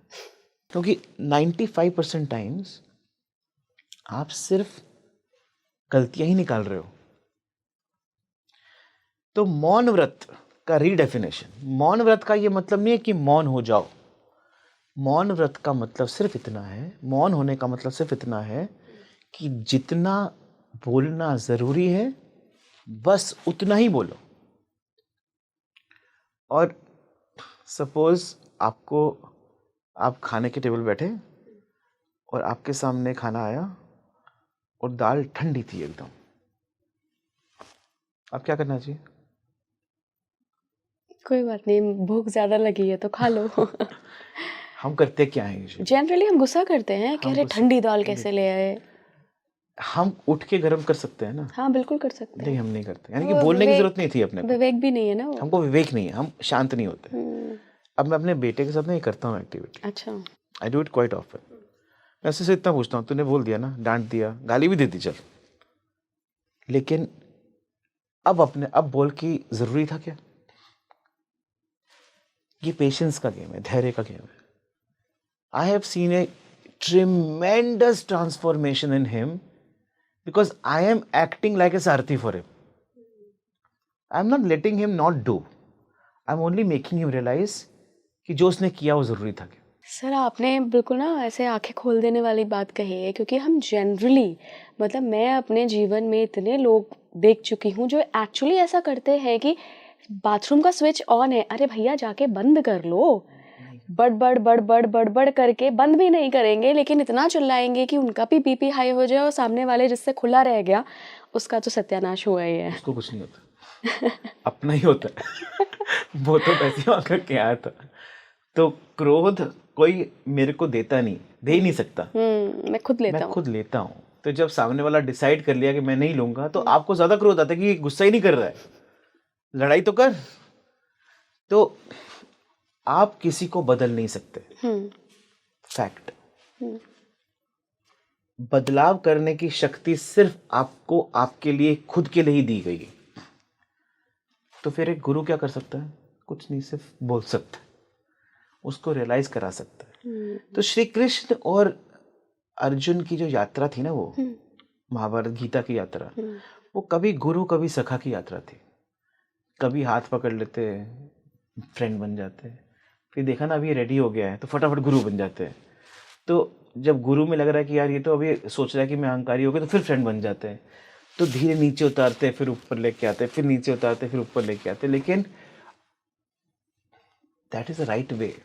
क्योंकि 95% टाइम्स आप सिर्फ गलतियां ही निकाल रहे हो। तो मौन व्रत का रीडेफिनेशन, मौन व्रत का ये मतलब नहीं है कि मौन हो जाओ। मौन व्रत का मतलब सिर्फ इतना है, मौन होने का मतलब सिर्फ इतना है कि जितना बोलना जरूरी है बस उतना ही बोलो। और सपोज आप खाने के टेबल बैठे और आपके सामने खाना आया और दाल ठंडी थी एकदम, अब क्या करना चाहिए? कोई बात नहीं, भूख ज्यादा लगी है तो खा लो। हम करते क्या है यूजुअली? जनरली हम गुस्सा करते हैं कि हम अरे गुस्सा- ठंडी दाल कैसे ले आए। हम उठ के गर्म कर सकते हैं ना। हाँ बिल्कुल कर सकते नहीं, हैं। हम नहीं करते, यानी कि वो बोलने की विवेक- जरूरत नहीं थी अपने को। विवेक भी नहीं है ना वो। हमको विवेक नहीं है, हम शांत नहीं होते। अब मैं अपने बेटे के साथ ना ये करता हूँ एक्टिविटी, अच्छा। I do it quite often. मैं उससे इतना पूछता हूँ, तूने बोल दिया ना, डांट दिया, गाली भी दे दी, चल, लेकिन अब बोल की जरूरी था क्या? ये पेशेंस का गेम है, धैर्य का गेम है। I have seen A tremendous transformation in him because I am acting like a Sarathi for him. I am not letting him not do. I am only making him realize कि जो उसने किया वो जरूरी था। Sir आपने बिल्कुल ना ऐसे आंखें खोल देने वाली बात कही है, क्योंकि हम जनरली मतलब मैं अपने जीवन में इतने लोग देख चुकी हूँ जो एक्चुअली ऐसा करते हैं कि बाथरूम का स्विच ऑन है, अरे भैया जाके बंद कर लो। बड़ करके बंद भी नहीं करेंगे, लेकिन इतना चिल्लाएंगे कि उनका भी बीपी हाई हो जाए और सामने वाले जिससे खुला रह गया उसका तो सत्यानाश हुआ ही है। उसको कुछ नहीं होता, अपना ही होता है। वो तो पैसे मांग के आया था। तो क्रोध कोई मेरे को देता नहीं, दे ही नहीं सकता। मैं खुद लेता हूँ। तो जब सामने वाला डिसाइड कर लिया कि मैं नहीं लूंगा, तो आपको ज्यादा क्रोध आता है कि गुस्सा ही नहीं कर रहा है, लड़ाई तो कर। तो आप किसी को बदल नहीं सकते, फैक्ट। बदलाव करने की शक्ति सिर्फ आपको आपके लिए, खुद के लिए ही दी गई है। तो फिर एक गुरु क्या कर सकता है? कुछ नहीं, सिर्फ बोल सकता है, उसको रियलाइज करा सकता है। तो श्री कृष्ण और अर्जुन की जो यात्रा थी ना, वो महाभारत गीता की यात्रा, वो कभी गुरु कभी सखा की यात्रा थी। कभी हाथ पकड़ लेते, फ्रेंड बन जाते, फिर देखा ना अभी रेडी हो गया है तो फटाफट गुरु बन जाते हैं। तो जब गुरु में लग रहा है कि यार ये तो अभी सोच रहा है कि मैं अहंकारी हो गया, तो फिर फ्रेंड बन जाते हैं। तो धीरे नीचे उतारते, फिर ऊपर लेके आते, फिर नीचे उतारते, फिर ऊपर लेके आते। लेकिन that is the right way.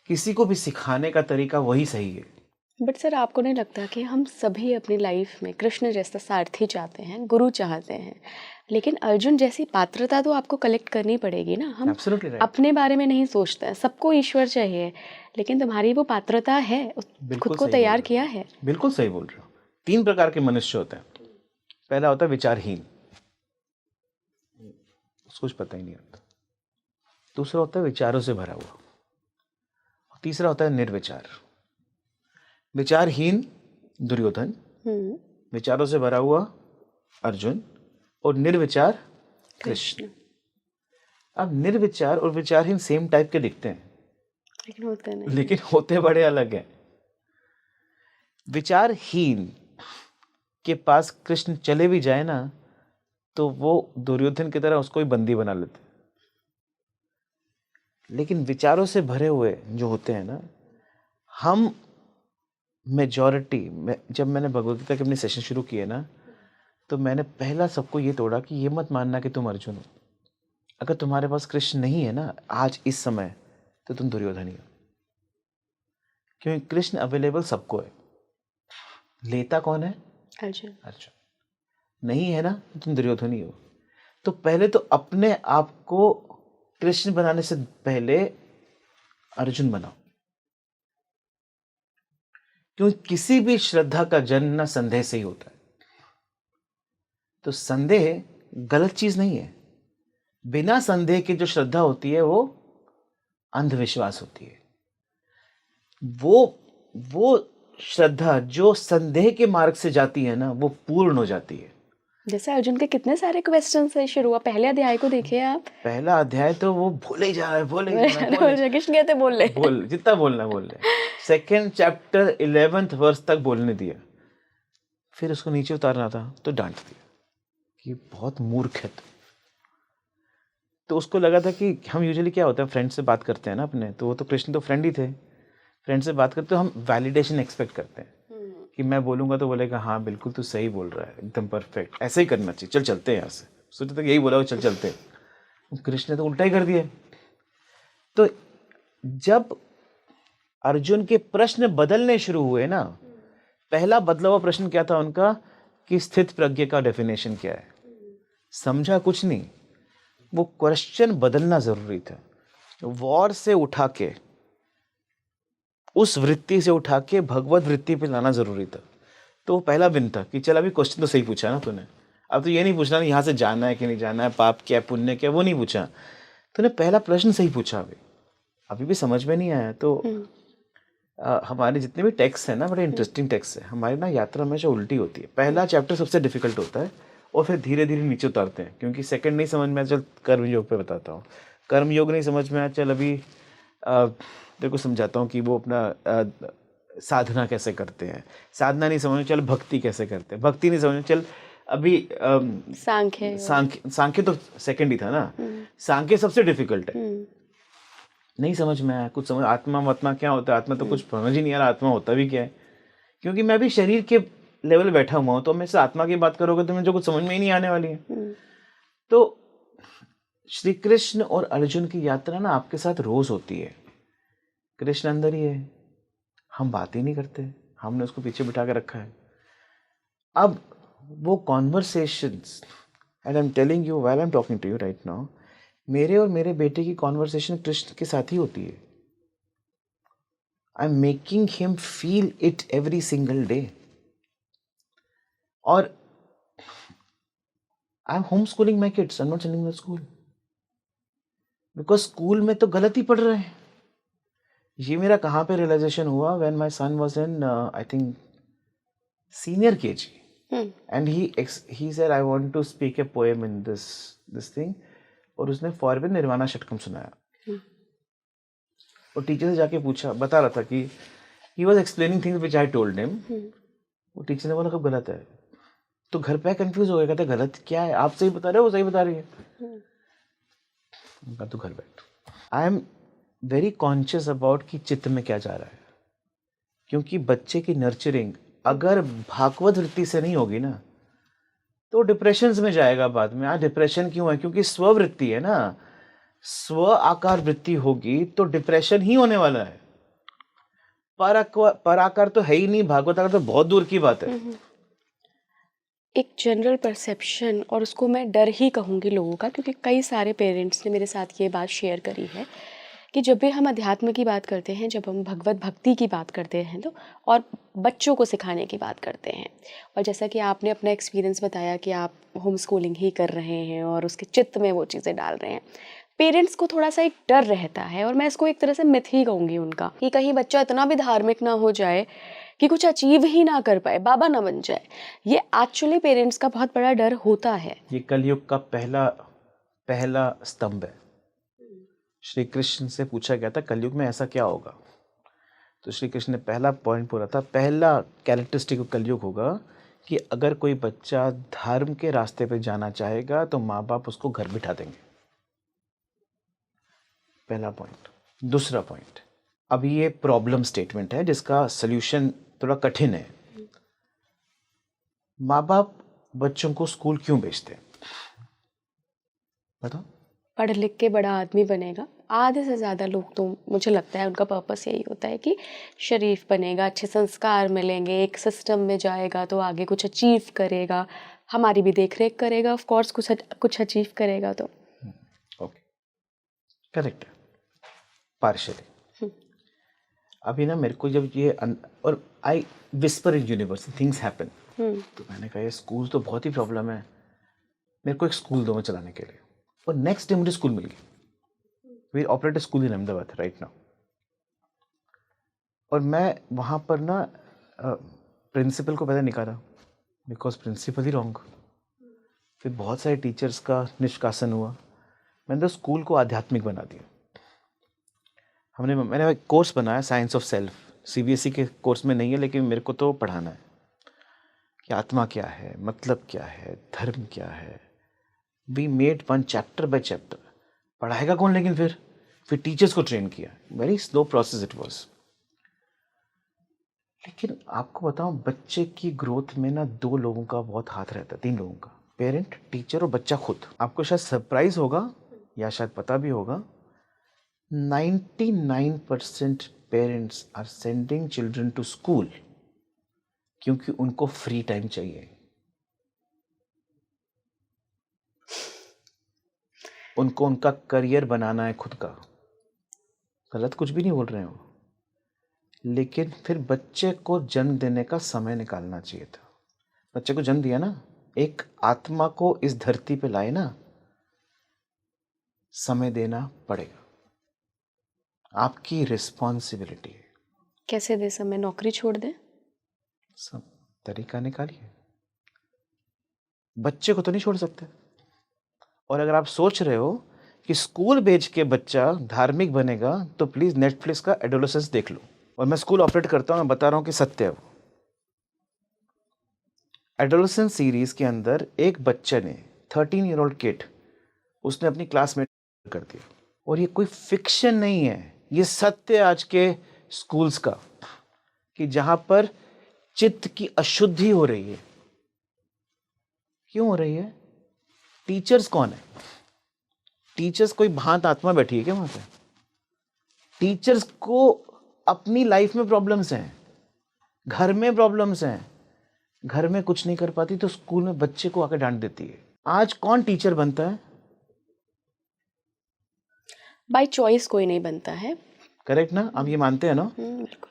किसी को भी सिखाने का तरीका वही सही है। बट सर आपको नहीं लगता कि हम सभी अपनी लाइफ में कृष्ण जैसा सारथी चाहते हैं, गुरु चाहते हैं, लेकिन अर्जुन जैसी पात्रता तो आपको कलेक्ट करनी पड़ेगी ना। हम right. अपने बारे में नहीं सोचते हैं, सबको ईश्वर चाहिए, लेकिन तुम्हारी वो पात्रता है, खुद को तैयार किया है। बिल्कुल सही बोल रहे हो। 3 प्रकार के मनुष्य होते हैं। पहला होता है विचारहीन, उसको कुछ पता ही नहीं होता। दूसरा होता है विचारों से भरा हुआ, और तीसरा होता है निर्विचार। विचारहीन दुर्योधन, विचारों से भरा हुआ अर्जुन, और निर्विचार कृष्ण। अब निर्विचार और विचारहीन सेम टाइप के दिखते हैं, लेकिन होते बड़े अलग हैं। विचारहीन के पास कृष्ण चले भी जाए ना, तो वो दुर्योधन की तरह उसको ही बंदी बना लेते। लेकिन विचारों से भरे हुए जो होते हैं ना, हम मेजॉरिटी में, जब मैंने भगवद गीता के अपने सेशन शुरू किए ना, तो मैंने पहला सबको ये तोड़ा कि ये मत मानना कि तुम अर्जुन हो। अगर तुम्हारे पास कृष्ण नहीं है ना आज इस समय, तो तुम दुर्योधन ही हो। क्योंकि कृष्ण अवेलेबल सबको है। लेता कौन है? अर्जुन। नहीं है ना, तो तुम दुर्योधन ही हो। तो पहले तो अपने आप को कृष्ण बनाने से पहले अर्जुन बनाओ। क्योंकि किसी भी श्रद्धा का जन्म ना संदेह से ही होता है। तो संदेह गलत चीज नहीं है। बिना संदेह की जो श्रद्धा होती है वो अंधविश्वास होती है। वो श्रद्धा जो संदेह के मार्ग से जाती है ना, वो पूर्ण हो जाती है। जैसे अर्जुन के कितने सारे क्वेश्चन से शुरू हुआ, पहले अध्याय को देखिए आप। पहला अध्याय तो वो भूले ही जा रहा है, भूले ही जा रहा है, श्री कृष्ण कहते बोल ले, बोल जितना बोलना बोल ले। सेकेंड चैप्टर 11th वर्स तक बोलने दिया, फिर उसको नीचे उतारना था तो डांट दिया कि बहुत मूर्ख है तो उसको लगा था कि हम यूजुअली क्या होता है, फ्रेंड से बात करते हैं ना अपने, तो वो तो कृष्ण तो फ्रेंड ही थे, फ्रेंड से बात करते तो हम वैलिडेशन एक्सपेक्ट करते हैं कि मैं बोलूंगा तो बोलेगा हाँ बिल्कुल तू सही बोल रहा है, एकदम परफेक्ट, ऐसे ही करना चाहिए, चल चलते हैं यहाँ से। सोचे तो यही बोला वो, चल चलते हैं। कृष्ण ने तो उल्टा ही कर दिया। तो जब अर्जुन के प्रश्न बदलने शुरू हुए ना, पहला बदला हुआ प्रश्न क्या था उनका कि स्थित प्रज्ञ का डेफिनेशन क्या है। समझा कुछ नहीं, वो क्वेश्चन बदलना जरूरी था। वॉर से उठा के, उस वृत्ति से उठा के भगवत वृत्ति पे लाना जरूरी था। तो वो पहला बिन था कि चल अभी क्वेश्चन तो सही पूछा ना तूने, अब तो ये नहीं पूछना यहाँ से जाना है कि नहीं जाना है, पाप क्या पुण्य क्या, वो नहीं पूछा तूने, पहला प्रश्न सही पूछा। अभी भी समझ में नहीं आया तो हमारे जितने भी टेक्स्ट है ना, बड़े इंटरेस्टिंग टेक्स्ट है हमारी ना, यात्रा हमेशा उल्टी होती है। पहला चैप्टर सबसे डिफिकल्ट होता है और फिर धीरे धीरे नीचे उतारते हैं, क्योंकि सेकंड नहीं समझ में आया, चल कर्म योग पे बताता हूँ। कर्म योग नहीं समझ में आया, चल अभी तेरे को समझाता हूँ कि वो अपना साधना कैसे करते हैं। साधना नहीं समझ में, चल भक्ति कैसे करते हैं। भक्ति नहीं समझ में, चल अभी सांख्य तो सेकंड ही था ना, सांख्य सबसे डिफिकल्ट है। नहीं समझ में आया, कुछ समझ, आत्मा क्या होता है, आत्मा तो कुछ समझ ही नहीं आ रहा, आत्मा होता भी क्या है, क्योंकि मैं भी शरीर के लेवल बैठा हुआ हूँ, तो मैं से आत्मा की बात करोगे तो मुझे कुछ समझ में ही नहीं आने वाली है। तो श्री कृष्ण और अर्जुन की यात्रा ना आपके साथ रोज होती है। कृष्ण अंदर ही है, हम बात ही नहीं करते, हमने उसको पीछे बिठा के रखा है। अब वो conversations, and I am telling you while I am talking to you right now, मेरे और मेरे बेटे की कॉन्वर्सेशन कृष्ण के साथ ही होती है। I am making him feel it every single day. और I am home schooling my kids, I am not sending the school, because school में तो गलत ही पढ़ रहे हैं। ये मेरा कहाँ पे रियलाइजेशन हुआ, when my son was in I think senior KG, and he said I want to speak a poem in this thing, और उसने फॉरबिन निर्वाणा षटकम सुनाया। और टीचर से जाके पूछा, बता रहा था कि he was explaining things which I told him. वो टीचर ने बोला कब गलत है, तो घर पे कंफ्यूज हो गया, कहते गलत क्या है, आप सही बता रहे हो, वो सही बता रही है। तू घर बैठ। I am very conscious about कि चित्त में क्या जा रहा है, क्योंकि बच्चे की नर्चरिंग अगर भागवत वृत्ति से नहीं होगी ना, तो डिप्रेशन में जाएगा बाद में। आज डिप्रेशन क्यों है, क्योंकि स्ववृत्ति है ना, स्व आकार वृत्ति होगी तो डिप्रेशन ही होने वाला है। पर आकार तो है ही नहीं, भागवत आकार तो बहुत दूर की बात है। एक जनरल परसेप्शन, और उसको मैं डर ही कहूँगी लोगों का, क्योंकि कई सारे पेरेंट्स ने मेरे साथ ये बात शेयर करी है कि जब भी हम अध्यात्म की बात करते हैं, जब हम भगवत भक्ति की बात करते हैं, तो और बच्चों को सिखाने की बात करते हैं, और जैसा कि आपने अपना एक्सपीरियंस बताया कि आप होम स्कूलिंग ही कर रहे हैं और उसके चित्त में वो चीज़ें डाल रहे हैं, पेरेंट्स को थोड़ा सा एक डर रहता है, और मैं इसको एक तरह से मिथ ही कहूँगी उनका, कि कहीं बच्चा इतना भी धार्मिक ना हो जाए कि कुछ अचीव ही ना कर पाए, बाबा ना बन जाए। ये एक्चुअली पेरेंट्स का बहुत बड़ा डर होता है। ये कलयुग का पहला स्तंभ है। श्री कृष्ण से पूछा गया था कलयुग में ऐसा क्या होगा, तो श्री कृष्ण ने पहला पॉइंट बोला था, पहला कैरेक्टरिस्टिक कलयुग होगा कि अगर कोई बच्चा धर्म के रास्ते पे जाना चाहेगा तो माँ बाप उसको घर बिठा देंगे। पहला पॉइंट। दूसरा पॉइंट, अभी ये प्रॉब्लम स्टेटमेंट है जिसका सल्यूशन थोड़ा कठिन है। माँ बाप बच्चों को स्कूल क्यों भेजते हैं बताओ? पढ़ लिख के बड़ा आदमी बनेगा। आधे से ज़्यादा लोग तो मुझे लगता है उनका पर्पस यही होता है कि शरीफ बनेगा, अच्छे संस्कार मिलेंगे, एक सिस्टम में जाएगा तो आगे कुछ अचीव करेगा, हमारी भी देख रेख करेगा, ऑफ कोर्स कुछ अचीव करेगा। तो ओके, करेक्ट है, पार्शियली। अभी ना मेरे को जब ये और आई whisper in universe things happen, तो मैंने कहा ये स्कूल तो बहुत ही प्रॉब्लम है, मेरे को एक स्कूल दो मैं चलाने के लिए। और नेक्स्ट डे मुझे स्कूल मिल गई। We operate a school in Ahmedabad right now. और मैं वहाँ पर ना प्रिंसिपल को पहले निकाला, बिकॉज प्रिंसिपल ही रॉन्ग। फिर बहुत सारे टीचर्स का निष्कासन हुआ। मैंने तो स्कूल को आध्यात्मिक बना दिया। मैंने एक कोर्स बनाया साइंस ऑफ सेल्फ, सीबीएसई के कोर्स में नहीं है, लेकिन मेरे को तो पढ़ाना है कि आत्मा क्या है, मतलब क्या है, धर्म क्या है। We made one chapter by chapter. पढ़ाएगा कौन लेकिन फिर टीचर्स को ट्रेन किया। Very slow process it was. लेकिन आपको बताऊं, बच्चे की ग्रोथ में ना 2 लोगों का बहुत हाथ रहता है, 3 लोगों का, पेरेंट, टीचर और बच्चा खुद। आपको शायद सरप्राइज होगा या शायद पता भी होगा, 99% parents are sending children to school क्योंकि उनको फ्री टाइम चाहिए। उनको उनका करियर बनाना है खुद का। गलत कुछ भी नहीं बोल रहे हो, लेकिन फिर बच्चे को जन्म देने का समय निकालना चाहिए था। बच्चे को जन्म दिया ना, एक आत्मा को इस धरती पे लाए ना, समय देना पड़ेगा। आपकी रिस्पॉन्सिबिलिटी है। कैसे दे समय? नौकरी छोड़ दें? सब तरीका निकालिए। बच्चे को तो नहीं छोड़ सकते। और अगर आप सोच रहे हो कि स्कूल भेज के बच्चा धार्मिक बनेगा, तो प्लीज नेटफ्लिक्स का एडोलेसेंस देख लो। और मैं स्कूल ऑपरेट करता हूं, मैं बता रहा हूं कि सत्य है वो। एडोलेसेंस सीरीज के अंदर एक बच्चे ने 13-year-old किड, उसने अपनी क्लासमेट कर दिया। और ये कोई फिक्शन नहीं है, ये सत्य आज के स्कूल्स का, कि जहां पर चित्त की अशुद्धि हो रही है। क्यों हो रही है? टीचर्स कौन है? टीचर्स कोई भांत आत्मा बैठी है क्या वहां पे? टीचर्स को अपनी लाइफ में प्रॉब्लम्स हैं, घर में प्रॉब्लम्स हैं, घर में कुछ नहीं कर पाती तो स्कूल में बच्चे को आकर डांट देती है। आज कौन टीचर बनता है? बाय चॉइस कोई नहीं बनता है। करेक्ट ना? आप ये मानते हैं ना? बिल्कुल।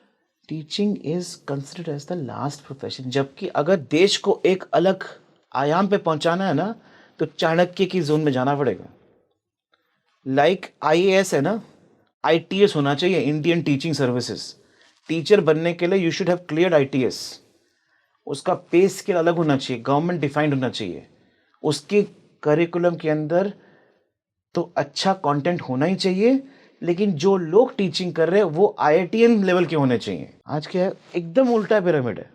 Teaching is considered as the last profession. जबकि अगर देश को एक अलग आयाम पे पहुंचाना है ना, तो चाणक्य की जोन में जाना पड़ेगा। लाइक आईएएस है ना, आईटीएस होना चाहिए, इंडियन टीचिंग सर्विसेज। टीचर बनने के लिए you should have cleared ITS. उसका पे स्केल अलग होना चाहिए, गवर्नमेंट डिफाइंड होना चाहिए। उसके करिकुलम के अंदर तो अच्छा कंटेंट होना ही चाहिए, लेकिन जो लोग टीचिंग कर रहे हैं वो आईआईटीएन लेवल के होने चाहिए। आज क्या है, एकदम उल्टा पिरामिड है।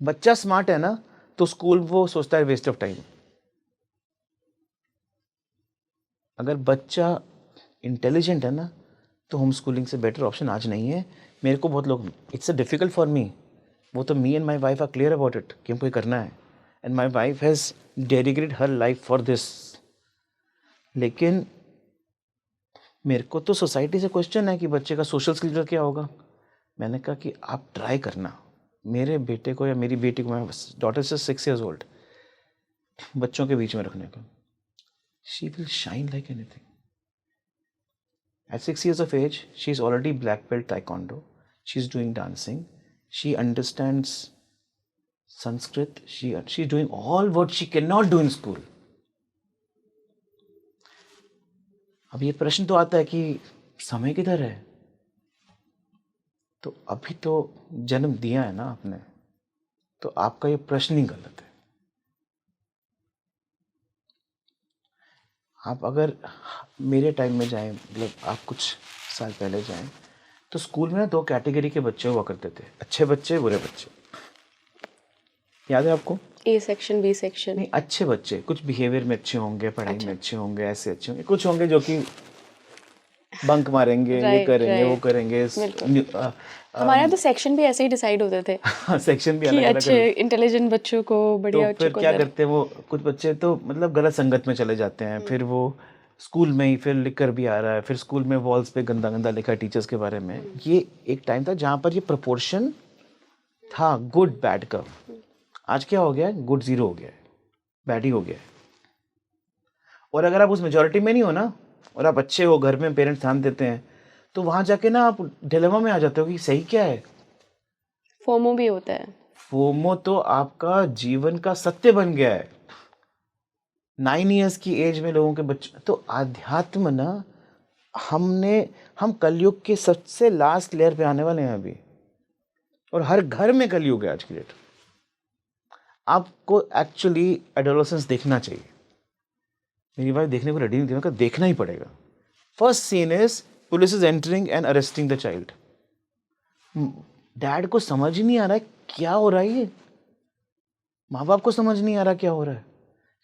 बच्चा स्मार्ट है ना, तो स्कूल वो सोचता है वेस्ट ऑफ टाइम। अगर बच्चा इंटेलिजेंट है ना, तो होम स्कूलिंग से बेटर ऑप्शन आज नहीं है। मेरे को बहुत लोग, it's a difficult for me, वो तो me and my wife are clear about it कि हमको ये करना है, and my wife has dedicated her life for this. लेकिन मेरे को तो सोसाइटी से क्वेश्चन है कि बच्चे का सोशल स्किल क्या होगा। मैंने कहा कि आप ट्राई करना। मेरे बेटे को या मेरी बेटी को, मैं डॉटर से 6 years old, बच्चों के बीच में रखने का, she will shine like anything. At 6 years of age, she is already black belt taekwondo. She is doing dancing. She understands Sanskrit. She is doing all what she cannot do in school. अब ये प्रश्न तो आता है कि समय किधर है? तो अभी तो जन्म दिया है ना आपने, तो आपका ये प्रश्न ही गलत है। आप अगर मेरे टाइम में जाएं, मतलब आप कुछ साल पहले जाएं, तो स्कूल में ना 2 कैटेगरी के बच्चे हुआ करते थे, अच्छे बच्चे, बुरे बच्चे। याद है आपको? A section, B section. नहीं, अच्छे बच्चे कुछ बिहेवियर में अच्छे होंगे, पढ़ाई में अच्छे होंगे, ऐसे अच्छे होंगे। कुछ होंगे जो कि बंक मारेंगे, ये करेंगे, वो करेंगे। हमारे यहाँ तो सेक्शन भी ऐसे ही डिसाइड होते थे। सेक्शन भी कि अलग अच्छे इंटेलिजेंट बच्चों को, बढ़िया तो फिर क्या करते हैं वो, कुछ बच्चे तो मतलब गलत संगत में चले जाते हैं। फिर वो स्कूल में ही फिर लिख कर भी आ रहा है, फिर स्कूल में वॉल्स पे गंदा गंदा लिखा है टीचर्स के बारे में। ये एक टाइम था जहाँ पर ये प्रपोर्शन था, गुड बैड का। आज क्या हो गया है, गुड 0 हो गया है, बैड ही हो गया है। और अगर आप उस मेजोरिटी में नहीं हो ना, और आप अच्छे हो, घर में पेरेंट्स ध्यान देते हैं, तो वहां जाके ना आप डिलेमा में आ जाते हो कि सही क्या है। फोमो भी होता है। फोमो तो आपका जीवन का सत्य बन गया है। 9 इयर्स की एज में लोगों के बच्चे तो आध्यात्म ना हम कलयुग के सबसे लास्ट लेयर पे आने वाले हैं अभी, और हर घर में कलयुग है आज की डेट। आपको एक्चुअली एडोलेसेंस देखना चाहिए। मेरी वाइफ देखने को रेडी नहीं थी, मैं कहा देखना ही पड़ेगा। First scene is police is entering and arresting the child. Dad को समझ ही नहीं आ रहा है क्या हो रहा है, ये माँ बाप को समझ नहीं आ रहा क्या हो रहा है,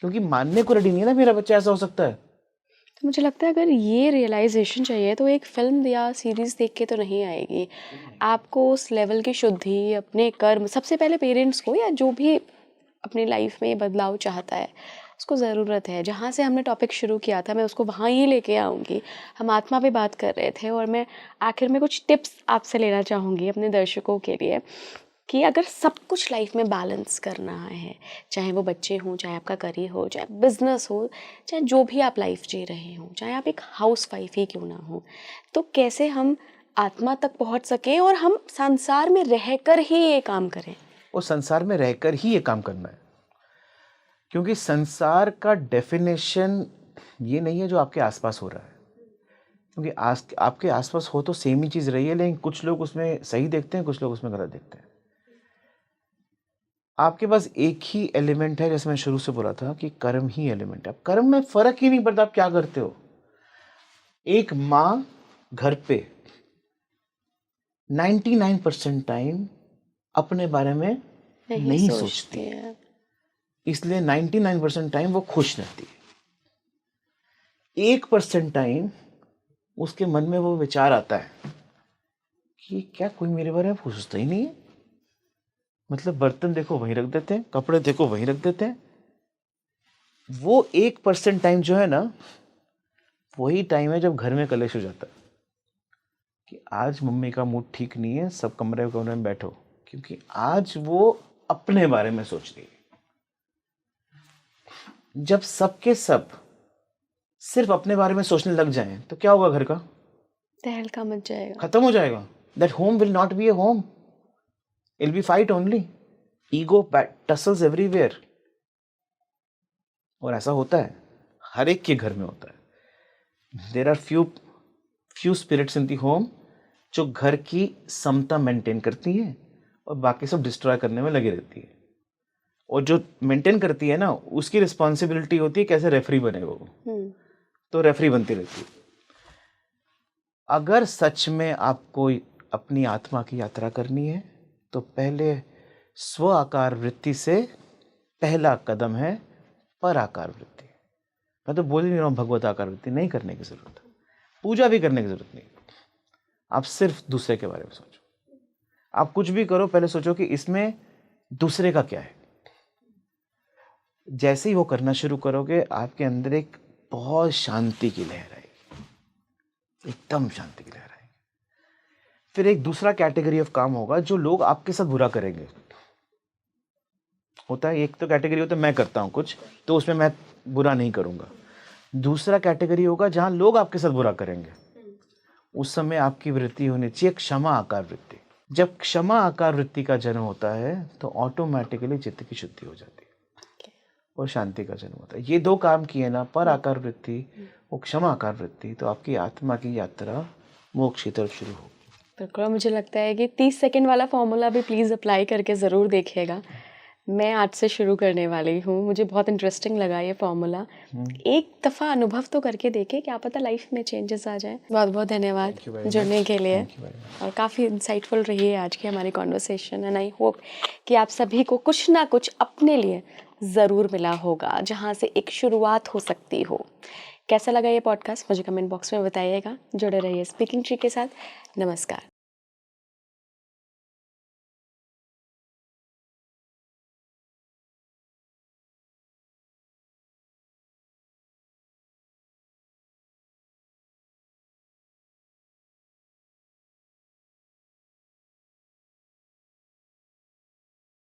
क्योंकि मानने को रेडी नहीं है ना मेरा बच्चा ऐसा हो सकता है। तो मुझे लगता है अगर ये रियलाइजेशन चाहिए तो एक फिल्म या सीरीज देख के तो नहीं आएगी। आपको उस लेवल की शुद्धि अपने कर्म, सबसे पहले पेरेंट्स को या जो भी अपनी लाइफ में बदलाव चाहता है उसको ज़रूरत है। जहाँ से हमने टॉपिक शुरू किया था मैं उसको वहाँ ही लेके आऊँगी। हम आत्मा पे बात कर रहे थे और मैं आखिर में कुछ टिप्स आपसे लेना चाहूँगी अपने दर्शकों के लिए कि अगर सब कुछ लाइफ में बैलेंस करना है, चाहे वो बच्चे हों, चाहे आपका करियर हो, चाहे बिजनेस हो, चाहे जो भी आप लाइफ जी रहे हों, चाहे आप एक हाउस वाइफ ही क्यों ना हो, तो कैसे हम आत्मा तक पहुंच सकें और हम संसार में रहकर ही ये काम करें। और संसार में रहकर ही ये काम करना है, क्योंकि संसार का डेफिनेशन ये नहीं है जो आपके आसपास हो रहा है। क्योंकि आपके आसपास हो तो सेम ही चीज़ रही है, लेकिन कुछ लोग उसमें सही देखते हैं, कुछ लोग उसमें गलत देखते हैं। आपके पास एक ही एलिमेंट है, जैसे मैं शुरू से बोला था कि कर्म ही एलिमेंट है। कर्म में फर्क ही नहीं पड़ता आप क्या करते हो। एक माँ घर पे 99% टाइम अपने बारे में नहीं सोचती है, इसलिए 99% टाइम वो खुश रहती है। 1% टाइम उसके मन में वो विचार आता है कि क्या कोई मेरे बारे में पूछता ही नहीं है। मतलब बर्तन देखो वहीं रख देते हैं, कपड़े देखो वहीं रख देते हैं। वो 1% टाइम जो है ना, वही टाइम है जब घर में कलेश हो जाता है कि आज मम्मी का मूड ठीक नहीं है, सब कमरे में बैठो, क्योंकि आज वो अपने बारे में सोच रही है। जब सबके सब सिर्फ अपने बारे में सोचने लग जाएं तो क्या होगा, घर का तहलका मच जाएगा, खत्म हो जाएगा। That home will not be A home, it will be fight only, ego tassels everywhere. और ऐसा होता है, हर एक के घर में होता है। There are few spirits in the home जो घर की समता मेंटेन करती है और बाकी सब डिस्ट्रॉय करने में लगी रहती है। और जो मेंटेन करती है ना, उसकी रिस्पॉन्सिबिलिटी होती है कैसे रेफरी बने वो, तो रेफरी बनती रहती है। अगर सच में आपको अपनी आत्मा की यात्रा करनी है तो पहले स्व आकार वृत्ति से पहला कदम है पर आकार वृत्ति। मैं तो बोल ही नहीं रहा हूँ भगवत आकार वृत्ति नहीं करने की जरूरत है, पूजा भी करने की जरूरत नहीं। आप सिर्फ दूसरे के बारे में सोचो। आप कुछ भी करो पहले सोचो कि इसमें दूसरे का क्या है। जैसे ही वो करना शुरू करोगे आपके अंदर एक बहुत शांति की लहर आएगी, एकदम शांति की लहर आएगी। फिर एक दूसरा कैटेगरी ऑफ काम होगा जो लोग आपके साथ बुरा करेंगे। होता है एक तो कैटेगरी होता है मैं करता हूँ कुछ तो उसमें मैं बुरा नहीं करूँगा। दूसरा कैटेगरी होगा जहाँ लोग आपके साथ बुरा करेंगे, उस समय आपकी वृत्ति होनी चाहिए क्षमा आकार वृत्ति। जब क्षमा आकार वृत्ति का जन्म होता है तो ऑटोमेटिकली चित्त की शुद्धि हो जाती है और शांति का जन्म होता है। ये दो काम किए ना, पर आकार वृत्ति और क्षमा आकार वृत्ति, तो आपकी आत्मा की यात्रा मोक्ष की तरफ शुरू होगी। बिल्कुल, मुझे लगता है कि 30 सेकंड वाला फॉर्मूला भी प्लीज़ अप्लाई करके ज़रूर देखिएगा। मैं आज से शुरू करने वाली हूँ, मुझे बहुत इंटरेस्टिंग लगा ये फॉर्मूला। एक दफ़ा अनुभव तो करके देखें, क्या पता लाइफ में चेंजेस आ जाए। बहुत बहुत धन्यवाद जुड़ने के लिए, और काफ़ी इंसाइटफुल रही है आज की हमारी कॉन्वर्सेशन। एंड आई होप कि आप सभी को कुछ ना कुछ अपने लिए ज़रूर मिला होगा, जहाँ से एक शुरुआत हो सकती हो। कैसा लगा ये पॉडकास्ट मुझे कमेंट बॉक्स में बताइएगा। जुड़े रहिए स्पीकिंग ट्री के साथ। नमस्कार।